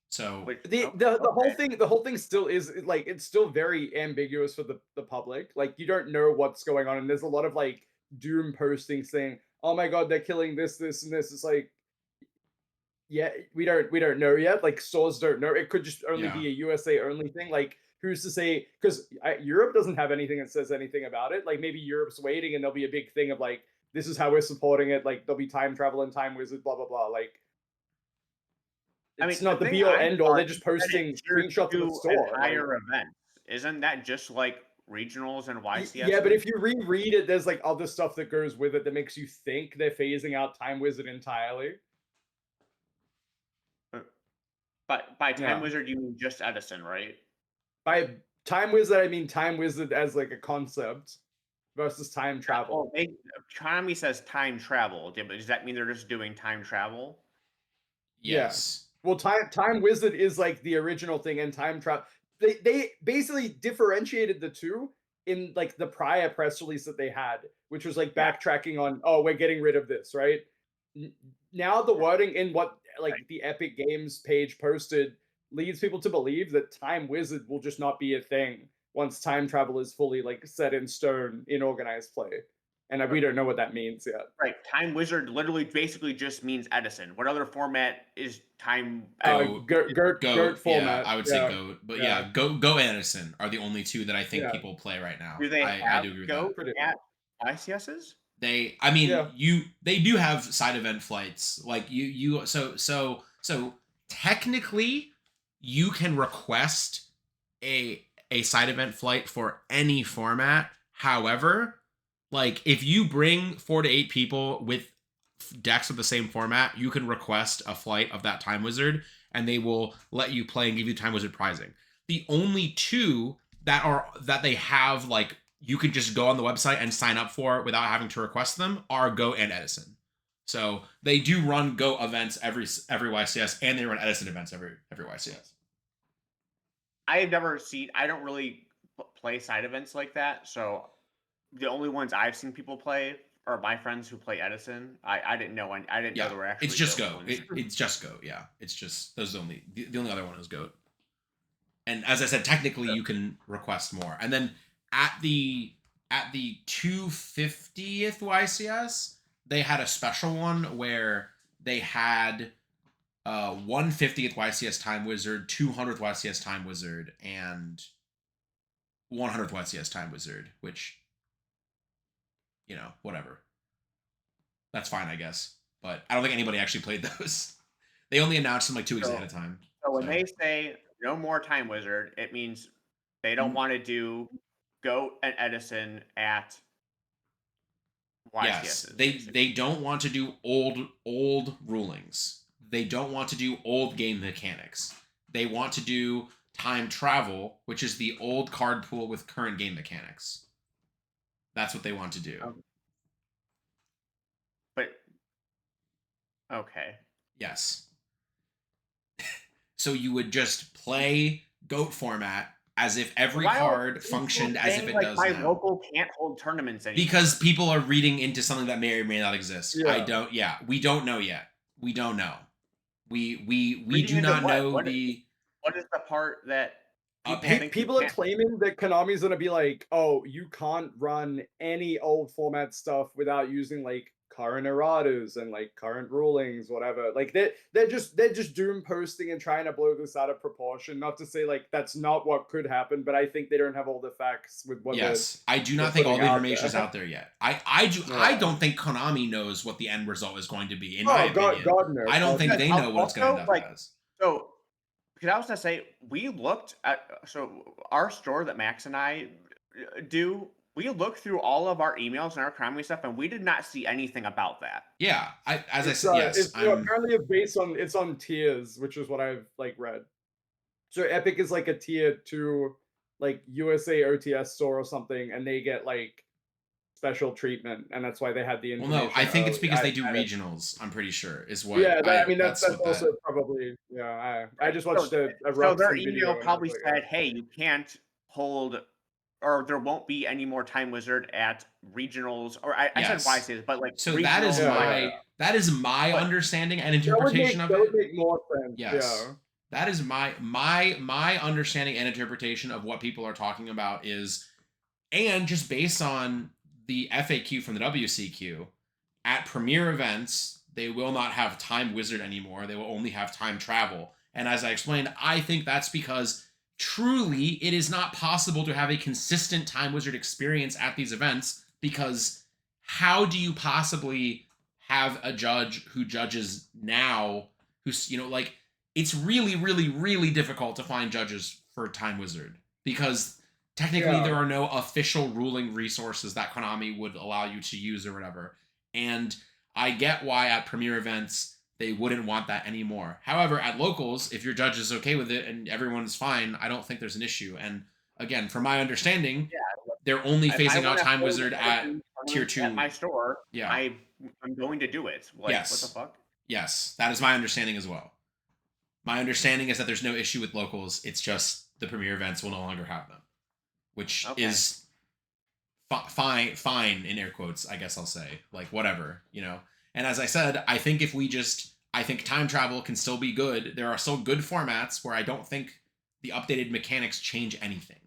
So the whole thing still is like, it's still very ambiguous for the public. Like, you don't know what's going on, and there's a lot of like doom posting saying, "Oh my god, they're killing this, and this." It's like, yeah, we don't know yet. Like, stores don't know. It could just only be a USA only thing. Like, who's to say? Because Europe doesn't have anything that says anything about it. Like, maybe Europe's waiting, and there'll be a big thing of like, this is how we're supporting it. Like, there'll be time travel and time wizard, blah blah blah. Like, it's not the be all end all. They're just posting screenshots of the store. Entire event, isn't that just like regionals and YCS? Yeah, but if you reread it, there's like other stuff that goes with it that makes you think they're phasing out Time Wizard entirely. But by Time Wizard, you mean just Edison, right? By Time Wizard, I mean Time Wizard as like a concept versus time travel. Well, Konami says time travel, but does that mean they're just doing time travel? Yes. Yeah. Well, time Wizard is like the original thing, and time travel. They basically differentiated the two in like the prior press release that they had, which was like backtracking on, oh, we're getting rid of this, right? Now the wording in what like the Epic Games page posted leads people to believe that Time Wizard will just not be a thing once time travel is fully like set in stone in organized play. And we don't know what that means yet. Right. Time Wizard literally basically just means Edison. What other format is time? Goat format. Yeah, I would say Goat. But Go Edison are the only two that I think people play right now. Do they have do agree with Goat at ICSs? They do have side event flights. Like so technically you can request a side event flight for any format. However, like, if you bring 4 to 8 people with decks of the same format, you can request a flight of that Time Wizard, and they will let you play and give you Time Wizard prizing. The only two that they have like you could just go on the website and sign up for without having to request them are Go and Edison. So they do run Go events every YCS, and they run Edison events every YCS. I don't really play side events like that, so the only ones I've seen people play are my friends who play Edison. I didn't know I didn't know there were actually it's just Go Go. ones. It's just Go. Yeah, it's just those are the only other one is Go. And as I said, technically you can request more. And then at the 250th YCS, they had a special one where they had 150th YCS Time Wizard, 200th YCS Time Wizard, and 100th YCS Time Wizard, which, you know, whatever. That's fine, I guess. But I don't think anybody actually played those. They only announced them like 2 weeks ahead of time. So when they say no more Time Wizard, it means they don't want to do Goat and Edison at YCS. Yes, they don't want to do old rulings. They don't want to do old game mechanics. They want to do time travel, which is the old card pool with current game mechanics. That's what they want to do. But okay. Yes. So you would just play Goat format as if every card functioned as if it does my now. local can't hold tournaments anymore. Because people are reading into something that may or may not exist. Yeah. We don't know yet. We don't know. We do not know what is the part that people are claiming that Konami's gonna be like, oh, you can't run any old format stuff without using like current erratas and like current rulings, whatever. Like they're just doom posting and trying to blow this out of proportion. Not to say like that's not what could happen, but I think they don't have all the facts with what. Yes, I do not think all the information is out there yet. I don't think Konami knows what the end result is going to be. In my opinion, God knows. I don't think they know what it's going to end up as. So, because I was gonna say, we looked at our store that Max and I do. We looked through all of our emails and our Konami stuff, and we did not see anything about that. Yeah, I said, yes. It's apparently it's on tiers, which is what I've like read. So Epic is like a tier 2, like USA OTS store or something, and they get like special treatment, and that's why they had the information. Well, no, I think it's because they do regionals. I'm pretty sure is what. Yeah, that's also probably. Yeah, I just watched a so their email probably said, "Hey, you can't hold." Or there won't be any more Time Wizard at regionals, or I said YCS, but like so that is my understanding and interpretation of it. That would make more sense. Yes, that is my understanding and interpretation of what people are talking about is, and just based on the FAQ from the WCQ, at premier events they will not have Time Wizard anymore. They will only have time travel, and as I explained, I think that's because truly it is not possible to have a consistent Time Wizard experience at these events, because how do you possibly have a judge who judges now who's, you know, like, it's really, really, really difficult to find judges for Time Wizard because technically there are no official ruling resources that Konami would allow you to use or whatever. And I get why at premier events they wouldn't want that anymore. However, at locals, if your judge is okay with it and everyone's fine, I don't think there's an issue. And again, from my understanding, they're only phasing out Time Wizard at tier 2. At my store, yeah, I'm going to do it. Like, yes. What the fuck? Yes, that is my understanding as well. My understanding is that there's no issue with locals. It's just the premier events will no longer have them, which is fine in air quotes, I guess I'll say. Like, whatever, you know. And as I said, I think I think time travel can still be good. There are still good formats where I don't think the updated mechanics change anything.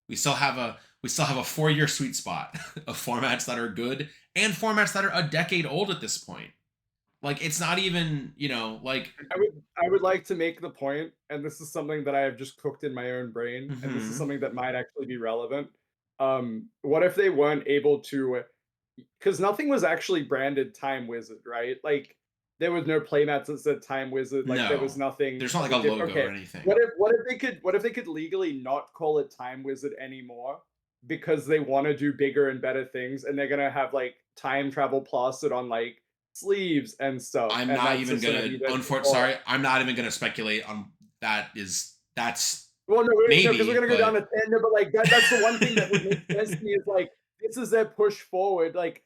We still have a 4-year sweet spot of formats that are good and formats that are a decade old at this point. Like, it's not even, you know, like... I would like to make the point, and this is something that I have just cooked in my own brain, and this is something that might actually be relevant. What if they weren't able to... Because nothing was actually branded Time Wizard, right? Like, there was no playmats that said Time Wizard. Like, there was nothing... There's not like a logo or anything. What if they could legally not call it Time Wizard anymore because they want to do bigger and better things, and they're gonna have like time travel plastered on like sleeves and stuff. I'm not even gonna speculate on that. That's Well, no, Maybe, because we're gonna go but- down to 10, but like that's the one thing that would make sense to me is like this is their push forward. Like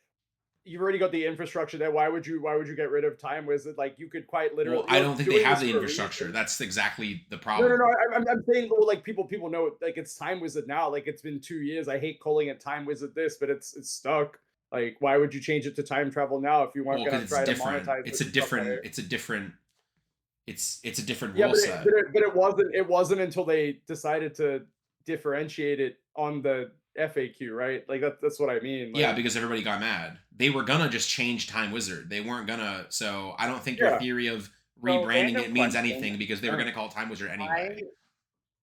you've already got the infrastructure there. Why would you get rid of Time Wizard? Like you could quite literally. Well, I don't think they doing have this the for a infrastructure. reason. That's exactly the No, problem. I'm saying, well, like people know like it's Time Wizard now. Like it's been 2 years. I hate calling it Time Wizard this, but it's stuck. Like, why would you change it to time travel now if you weren't Well, gonna because try it's to different. monetize It's it a in some way? different. It's a different. It's a different Yeah, rule set. but it wasn't. It wasn't until they decided to differentiate it on the FAQ, right? Like that's what I mean. Like, Yeah, because everybody got mad. They were gonna just change Time Wizard. They weren't gonna. So I don't think your Yeah. theory of So, rebranding random it means question. anything because they were gonna call it Time Wizard anyway.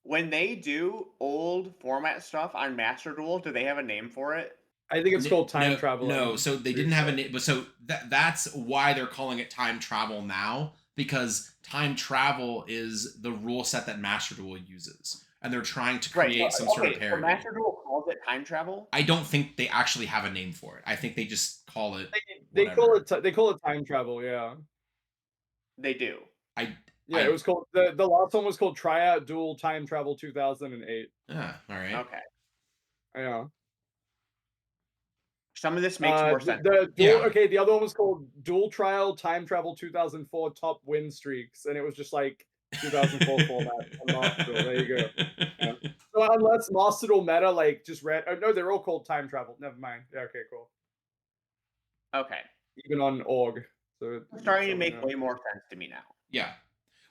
When they do old format stuff on Master Duel, do they have a name for it? I think it's called time travel. No, so they didn't have a name, but so that's why they're calling it time travel now, because time travel is the rule set that Master Duel uses, and they're trying to create some sort of parody. So Master Duel calls it time travel? I don't think they actually have a name for it. I think they just call it. They call it time travel. Yeah. They do. It was called the last one was called Tryout Duel Time Travel 2008. Ah, all right. Okay. Yeah. Some of this makes more sense. Okay, the other one was called Duel Trial Time Travel 2004 Top Win Streaks, and it was just like 2004 format on Master Duel. There you go. Yeah. So unless Master Duel meta like just read, no, they're all called time travel. Never mind. Yeah, okay, cool. Okay. Even on org. So it's starting to make way more sense to me now. Yeah.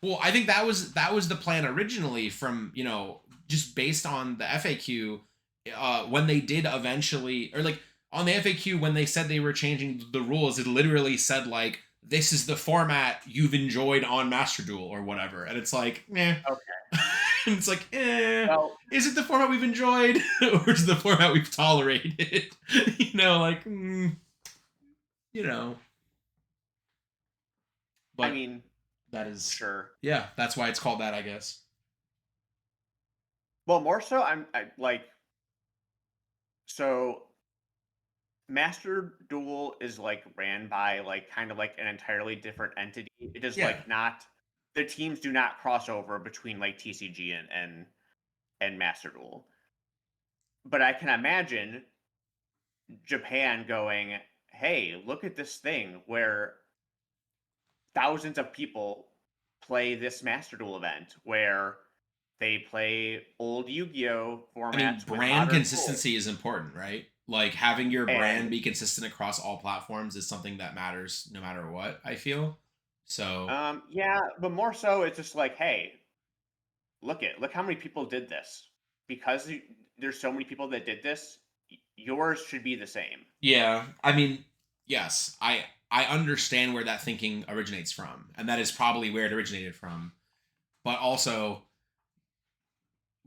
Well, I think that was the plan originally from, just based on the FAQ when they did eventually, or like on the FAQ when they said they were changing the rules, it literally said like, this is the format you've enjoyed on Master Duel or whatever. And it's like, eh. Okay. And it's like, well, is it the format we've enjoyed or is it the format we've tolerated? But I mean, that is sure. Yeah, that's why it's called that, I guess. Well, more so, so Master Duel is like ran by like kind of like an entirely different entity. It is like not, the teams do not cross over between like TCG and Master Duel. But I can imagine Japan going, hey, look at this thing where thousands of people play this Master Duel event where they play old Yu-Gi-Oh formats. I mean, brand consistency is important, right? Like having your brand be consistent across all platforms is something that matters no matter what, I feel. So yeah, but more so it's just like, hey, look how many people did this. Because there's so many people that did this, yours should be the same. Yeah, I mean, yes, I understand where that thinking originates from, and that is probably where it originated from. But also,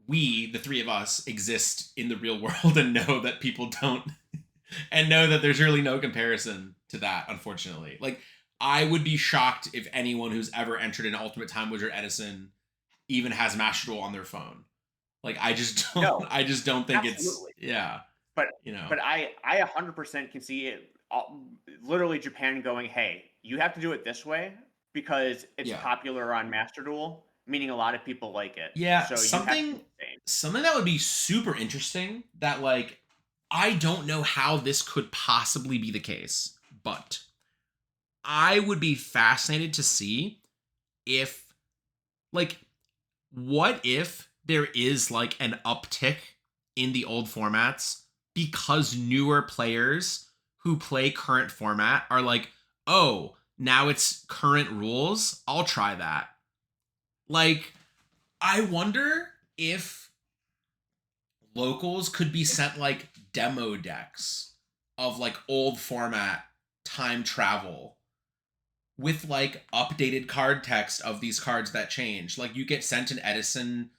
we, the three of us, exist in the real world and know that people don't, and know that there's really no comparison to that, unfortunately. Like, I would be shocked if anyone who's ever entered an Ultimate Time Wizard Edison even has Master Duel on their phone. Like, I just don't think absolutely. It's, yeah. But, but I 100% can see it, literally Japan going, hey, you have to do it this way because it's popular on Master Duel, meaning a lot of people like it. Yeah, so something that would be super interesting that, like, I don't know how this could possibly be the case, but I would be fascinated to see if, like, what if there is, like, an uptick in the old formats because newer players who play current format are like, oh, now it's current rules, I'll try that. Like, I wonder if locals could be sent like demo decks of like old format time travel with like updated card text of these cards that change. Like, you get sent an Edison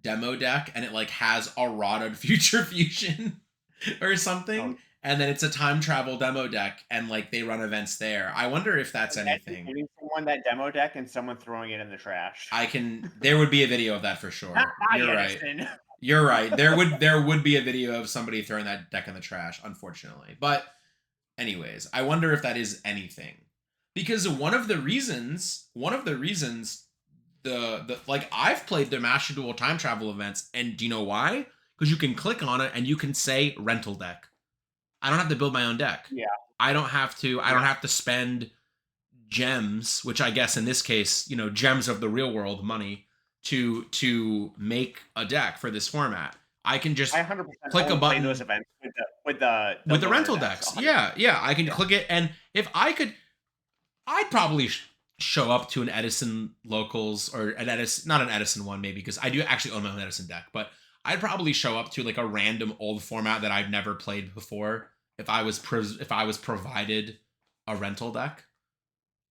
demo deck and it like has a Rotted Future Fusion or something. And then it's a time travel demo deck, and like they run events there. I wonder if that's anything. Giving someone that demo deck and someone throwing it in the trash. There would be a video of that for sure. You're right. You're right. There would be a video of somebody throwing that deck in the trash, unfortunately. But anyways, I wonder if that is anything. Because one of the reasons the like I've played the Master Duel time travel events, and do you know why? Because you can click on it and you can say rental deck. I don't have to build my own deck. Yeah. I don't have to spend gems, which I guess in this case, gems of the real world money to make a deck for this format. I can just I 100% click a only play button those events with the rental loaner decks. 100%. Yeah, I can click it, and if I could, I'd probably show up to an Edison locals or an Edison, not an Edison one maybe, because I do actually own my own Edison deck, but I'd probably show up to like a random old format that I've never played before if I was provided a rental deck.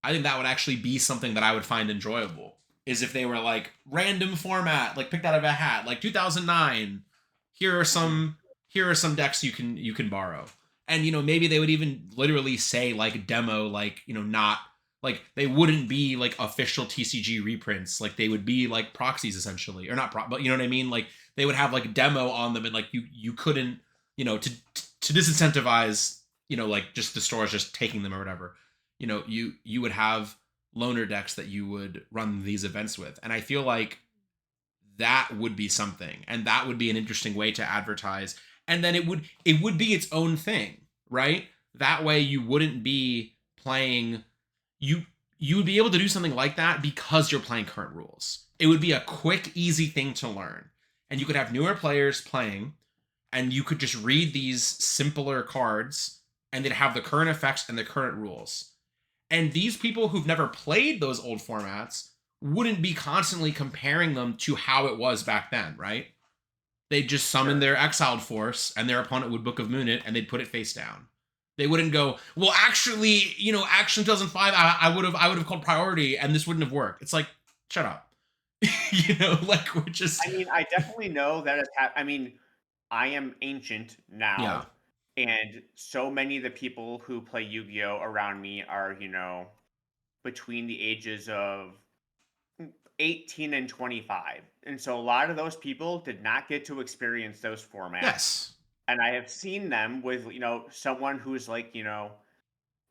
I think that would actually be something that I would find enjoyable. Is if they were like random format, like picked out of a hat, like 2009. Here are some decks you can borrow, and maybe they would even literally say like demo, like not like they wouldn't be like official TCG reprints, like they would be like proxies essentially, or not but you know what I mean, like they would have like demo on them, and like you couldn't to disincentivize like just the stores just taking them or whatever, you would have loaner decks that you would run these events with, and I feel like that would be something, and that would be an interesting way to advertise, and then it would be its own thing, right? That way you wouldn't be playing, you would be able to do something like that because you're playing current rules. It would be a quick, easy thing to learn, and you could have newer players playing, and you could just read these simpler cards, and they'd have the current effects and the current rules. And these people who've never played those old formats wouldn't be constantly comparing them to how it was back then, right? They'd just summon their exiled force, and their opponent would Book of Moon it, and they'd put it face down. They wouldn't go, well, actually, actually 2005, I would have called priority, and this wouldn't have worked. It's like, shut up. Like we're just. I mean, I definitely know that it's I mean, I am ancient now. Yeah. And so many of the people who play Yu-Gi-Oh! Around me are, between the ages of 18 and 25. And so a lot of those people did not get to experience those formats. Yes. And I have seen them with, someone who's like,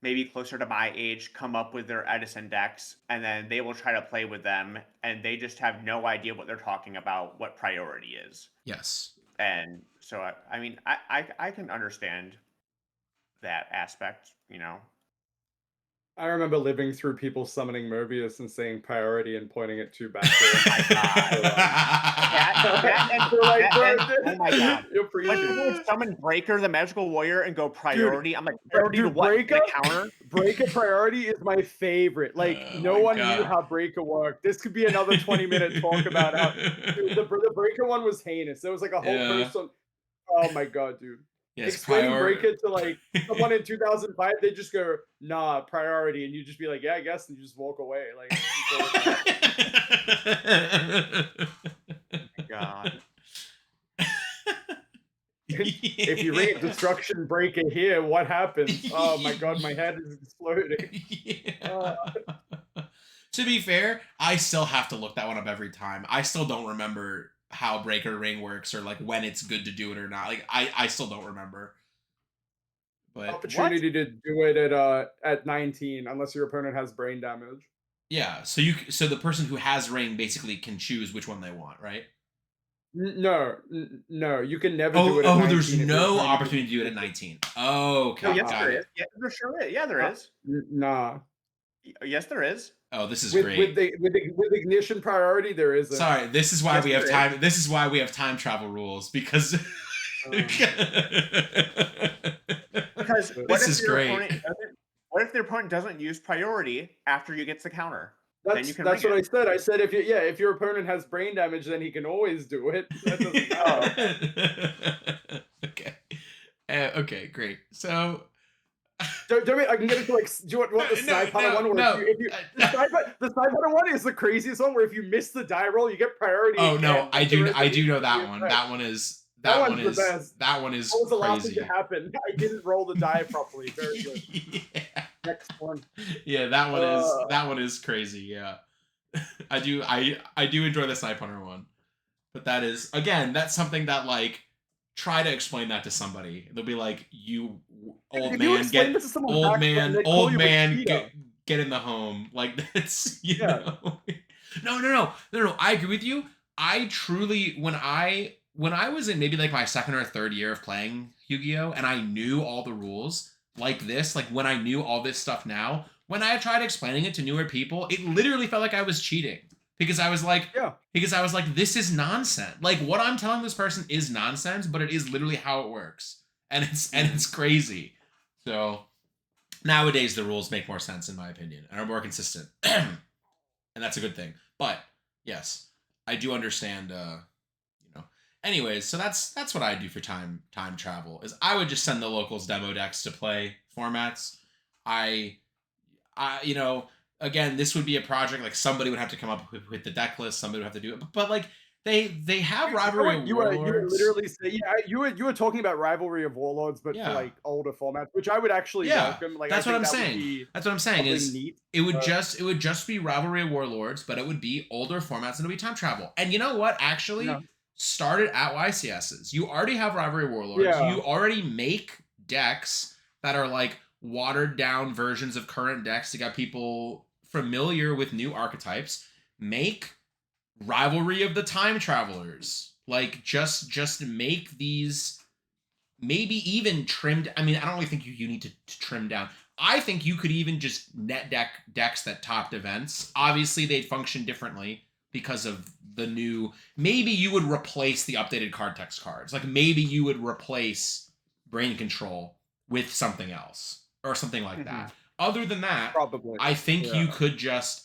maybe closer to my age come up with their Edison decks, and then they will try to play with them, and they just have no idea what they're talking about, what priority is. Yes. And so, I mean, I can understand that aspect, I remember living through people summoning Mobius and saying priority and pointing it to back Oh my God. Oh my God. You're When people would summon Breaker, the Magical Warrior, and go priority, I'm like, priority to what? Breaker? The counter? Breaker priority is my favorite. Like, no one knew how Breaker worked. This could be another 20-minute talk about how dude, the Breaker one was heinous. There was like a whole person. Oh my God, dude. Yes, explaining Breaker to like someone in 2005, they just go, nah, priority, and you just be like, yeah, I guess, and you just walk away. Like, God. If you read Destruction Breaker here, what happens? Oh my God, my head is exploding. To be fair, I still have to look that one up every time. I still don't remember how Breaker Ring works, or like when it's good to do it or not. Like I still don't remember. But opportunity to do it at 19, unless your opponent has brain damage. Yeah, so the person who has Ring basically can choose which one they want, right? No, you can never do it at 19. There's no opportunity to do it at 19. Oh, okay. Oh, yes, there is. Yeah, there sure is. Yeah, there is. Nah. Yes, there is. Oh, this is great. With ignition priority, there isn't. Sorry, this is why we have time. This is why we have time travel rules, because because this is great. What if their opponent doesn't use priority after you get the counter? That's what I said. I said if your opponent has brain damage, then he can always do it. That doesn't matter. Okay. Okay, great. So I can get into like, do you want the Sniper one? The Sniper one is the craziest one where if you miss the die roll, you get priority. Oh no, I do know that one. That one is the best. That one is What was the last crazy. thing to happen? I didn't roll the die properly. Very good. Yeah. Next one. Yeah, that one is crazy. Yeah, I do enjoy the Snipe Hunter one, but that is, again, that's something that, like, try to explain that to somebody. They'll be like, "You old man, get in the home." Like, that's, you know. No. I agree with you. I truly, when I was in maybe like my second or third year of playing Yu-Gi-Oh, and I knew all the rules like this, like when I knew all this stuff now, when I tried explaining it to newer people, it literally felt like I was cheating because I was like, this is nonsense. Like what I'm telling this person is nonsense, but it is literally how it works, and it's crazy. So nowadays the rules make more sense in my opinion and are more consistent, and that's a good thing. But yes, I do understand. Anyways, so that's what I do for time travel. Is I would just send the locals demo decks to play formats. I again, this would be a project like somebody would have to come up with the deck list. Somebody would have to do it, but like they have Rivalry of Warlords. You were literally saying, you were talking about Rivalry of Warlords, but for like older formats, which I would actually welcome. Like that's what I'm saying. Is neat, it would just be Rivalry of Warlords, but it would be older formats and it would be time travel. And you know what? Actually, started at YCS's. You already have Rivalry of Warlords. You already make decks that are like watered down versions of current decks to get people familiar with new archetypes. Make Rivalry of the Time Travelers. Like just make these, maybe even trimmed. I mean, I don't really think you need to trim down. I think you could even just net deck decks that topped events. Obviously they'd function differently because of the new, maybe you would replace the updated card text cards. Like maybe you would replace Brain Control with something else or something like that. Other than that, probably I think you could just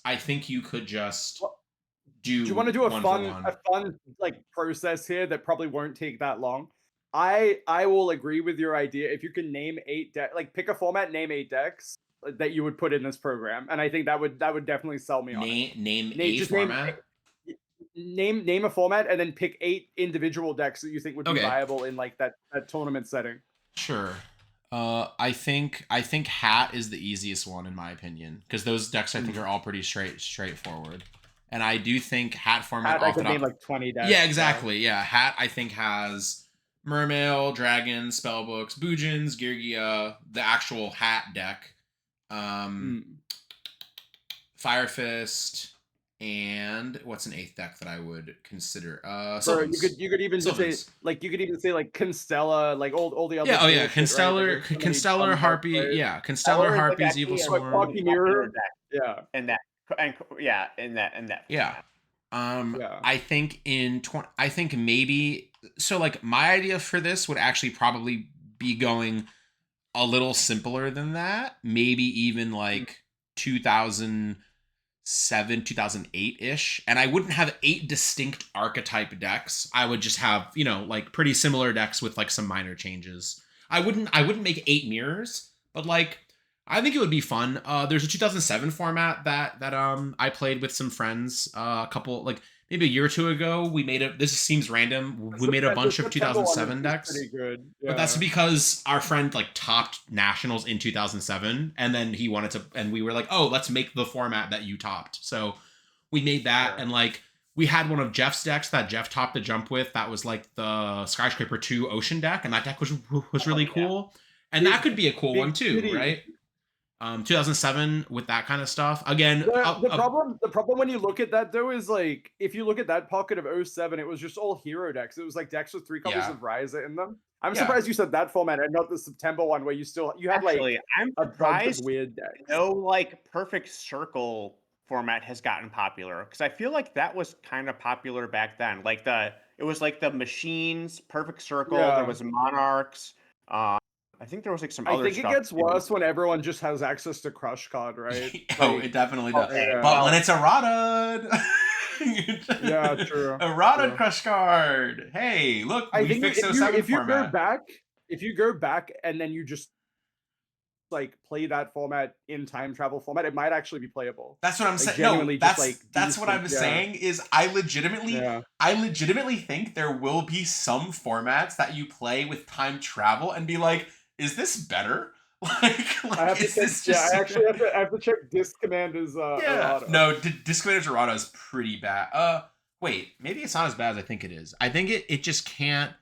do you want to do a fun like process here that probably won't take that long? I will agree with your idea. If you can name 8 decks, like pick a format, name 8 decks that you would put in this program, and I think that would definitely sell me on it. Name a format. Name a format and then pick 8 individual decks that you think would be viable in like that tournament setting. Sure. I think Hat is the easiest one in my opinion, because those decks I think are all pretty straightforward. And I do think Hat format I could name like 20 decks. Yeah, exactly. Yeah, Hat I think has Mermail, Dragon, Spellbooks, Boojins, Girgia, the actual Hat deck, Fire Fist, and what's an 8th deck that I would consider? You could even just say like Constella, like all the other. Constellar, Harpy, Constellar, Harpies, Evil Swarm, Mirror, and that. I think I think maybe so. Like my idea for this would actually probably be going a little simpler than that. Maybe even like 2007, 2008 ish, and I wouldn't have 8 distinct archetype decks. I would just have like pretty similar decks with like some minor changes. I wouldn't make 8 mirrors, but like. I think it would be fun. There's a 2007 format that I played with some friends a couple, like maybe a year or two ago. We made this seems random. We made a bunch of 2007 decks. Pretty good. Yeah. But that's because our friend like topped nationals in 2007, and then he wanted to, and we were like, oh, let's make the format that you topped. So we made that, and like we had one of Jeff's decks that Jeff topped the jump with. That was like the Skyscraper 2 Ocean deck, and that deck was really cool. And that could be a cool one too, right? 2007 with that kind of stuff again. The problem when you look at that though is like if you look at that pocket of 07, it was just all hero decks. It was like decks with 3 copies of Ryza in them. I'm surprised you said that format and not the September one where you had like I'm surprised weird decks. No, like Perfect Circle format has gotten popular because I feel like that was kind of popular back then. Like it was like the Machines, Perfect Circle. There was Monarchs. I think there was like some other stuff. I think it gets worse when everyone just has access to Crush Card, right? It definitely does. But when it's errata, yeah, true. Errata Crush Card. Hey, look, we fixed 07 format. If you go back and then you just like play that format in time travel format, it might actually be playable. That's what I'm saying. No, that's what I'm saying is I legitimately think there will be some formats that you play with time travel and be like, is this better? I have to check Disc Commander's errata. No, Disc Commander's errata is pretty bad. Wait, maybe it's not as bad as I think it is. I think it just can't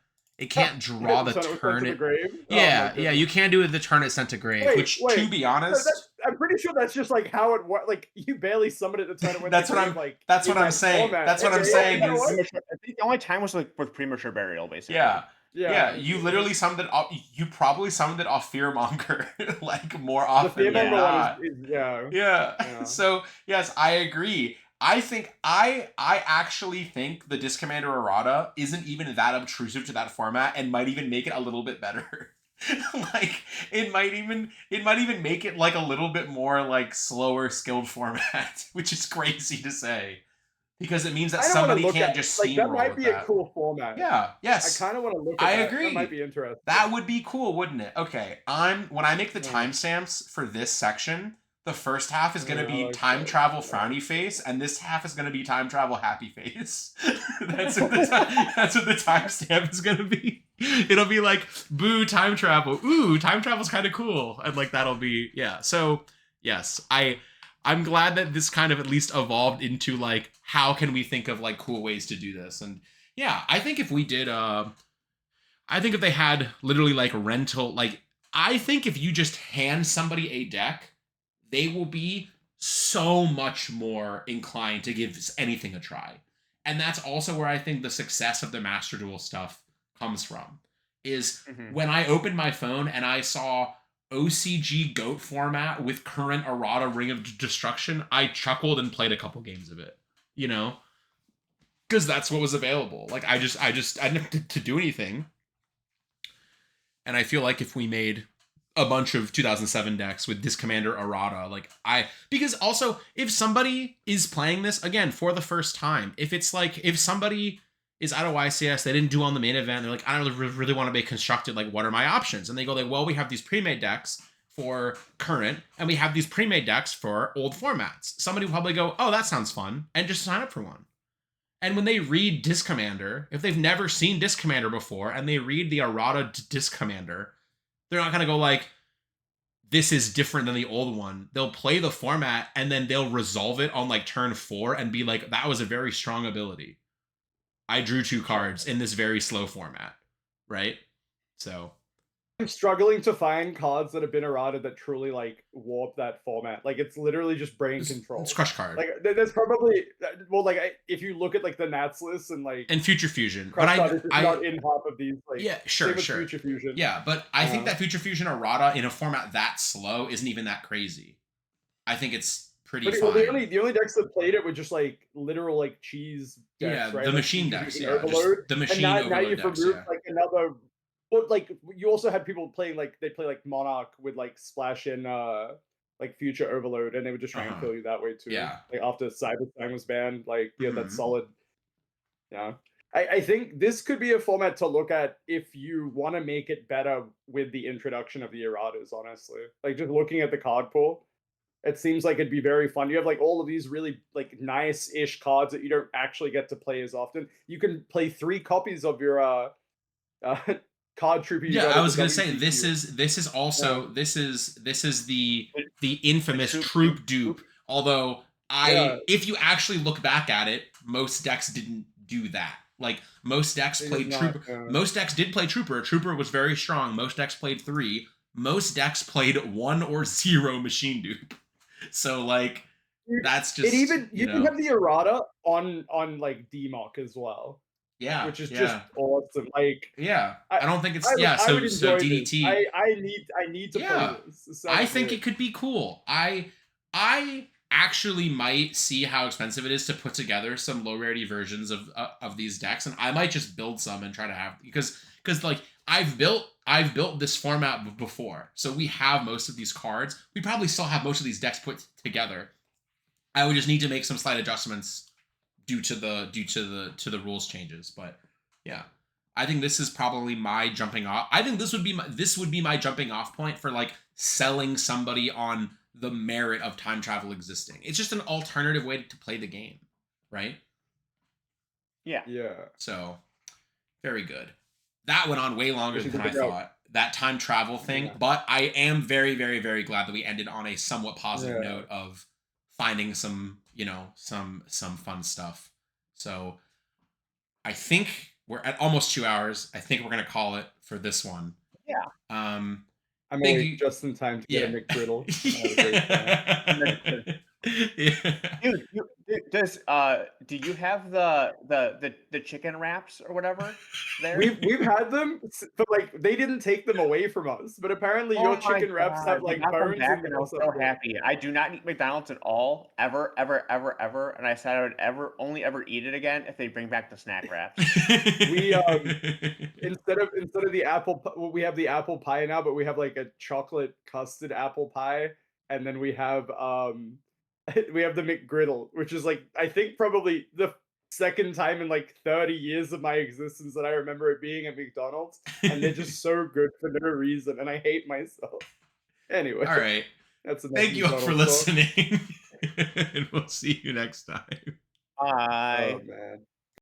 draw the turn it. Yeah, you can't do it the turn it sent to grave. To be honest, I'm pretty pretty sure that's just like how it works. Like you barely summon it to turn it when That's what I'm. like. That's what in I'm that saying. format. That's what I'm Okay, saying that is. works. I think the only time was like with premature burial, basically. Yeah. Yeah, You literally summoned it off. You probably summoned it off Fearmonger, like more the often than Fearmonger one not. is yeah. Yeah. So yes, I agree. I actually think the Disc Commander errata isn't even that obtrusive to that format and might even make it a little bit better. Like it might even make it like a little bit more like slower skilled format, which is crazy to say. Because it means that I don't want to somebody look can't at just like that steamroll might with be that. a cool format. Yeah, I yes. kind of want to look at I that. agree. That might be interesting. That would be cool, wouldn't it? Okay, when I make the Yeah. timestamps for this section, the first half is going to Yeah, I be like time that. travel frowny face, and this half is going to be time travel happy face. That's what the timestamp is going to be. It'll be like, boo, time travel. Ooh, time travel's kind of cool. And like that'll be, yeah. So, yes, I'm glad that this kind of at least evolved into like how can we think of like cool ways to do this. And yeah, I think if we did I think if they had literally like rental, like, I think if you just hand somebody a deck, they will be so much more inclined to give anything a try. And that's also where I think the success of the Master Duel stuff comes from. Is when I opened my phone and I saw OCG GOAT format with current errata Ring of Destruction, I chuckled and played a couple games of it. You know? Because that's what was available. Like, I didn't have to do anything. And I feel like if we made a bunch of 2007 decks with Disc Commander errata, because also if somebody is playing this again for the first time, if it's like, if somebody is out of YCS, they didn't do on the main event, they're like, I don't really want to be constructed, like, what are my options? And they go like, well, we have these pre-made decks for current, and we have these pre-made decks for old formats. Somebody will probably go, oh, that sounds fun, and just sign up for one. And when they read Disc Commander, if they've never seen Disc Commander before, and they read the errata Disc Commander, they're not going to go like, this is different than the old one. They'll play the format, and then they'll resolve it on like turn 4 and be like, that was a very strong ability. I drew 2 cards in this very slow format, right? So I'm struggling to find cards that have been errata that truly like warp that format. Like it's literally just brain control. It's crush card. Like there's probably if you look at like the Nats list and like and Future Fusion, crush but card is not in half of these. Like yeah, sure. Future Fusion. Yeah, but I think that Future Fusion errata in a format that slow isn't even that crazy. I think it's pretty fine. The only decks that played it were just like literal like cheese decks, right? The like, machine decks, yeah. Overload. The machine and now overload you've decks, removed yeah. like another. But like you also had people playing like they play like Monarch with like splash in like Future Overload, and they would just try and kill you that way too. Yeah. Like after Cyber Time was banned, like yeah, that's solid. Yeah. I think this could be a format to look at if you want to make it better with the introduction of the erratas, honestly. Like just looking at the card pool, it seems like it'd be very fun. You have like all of these really like nice-ish cards that you don't actually get to play as often. You can play 3 copies of your card trooper. Yeah, I was gonna say this is also this is the infamous troop dupe. Although if you actually look back at it, most decks didn't do that. Like most decks played trooper. Most decks did play trooper. Trooper was very strong. Most decks played 3. Most decks played 1 or 0 machine dupe. So like that's just it even you can have the errata on like DMOC as well. Yeah, which is just awesome. Like I don't think it's so DDT. I need to play this. I think it could be cool. I actually might see how expensive it is to put together some low rarity versions of these decks, and I might just build some and try to have because like I've built this format before, so we have most of these cards. We probably still have most of these decks put together. I would just need to make some slight adjustments due to the rules changes, but yeah, I think this is probably my jumping off. I think this would be my jumping off point for like selling somebody on the merit of time travel existing. It's just an alternative way to play the game, right? Yeah. So very good. That went on way longer than I thought. That time travel thing, but I am very, very, very glad that we ended on a somewhat positive note of finding some, some fun stuff. So I think we're at almost 2 hours. I think we're going to call it for this one. Yeah. I'm Thank awake you. just in time to get a Yeah. McGriddle. I had a great time. Yeah. Dude, do you have the chicken wraps or whatever there? We've had them, but like they didn't take them away from us. But apparently, your Oh my chicken wraps god, have we like got them bones back in and them I or was so something. happy. I do not eat McDonald's at all, ever, ever, ever, ever, and I said I would only ever eat it again if they bring back the snack wraps. We instead of the well, we have the apple pie now, but we have like a chocolate custard apple pie, and then we have we have the McGriddle, which is like I think probably the second time in like 30 years of my existence that I remember it being at McDonald's, and they're just so good for no reason, and I hate myself. Anyway, All right. that's enough Thank you all for McDonald's talk. listening. And we'll see you next time. Oh Bye. man.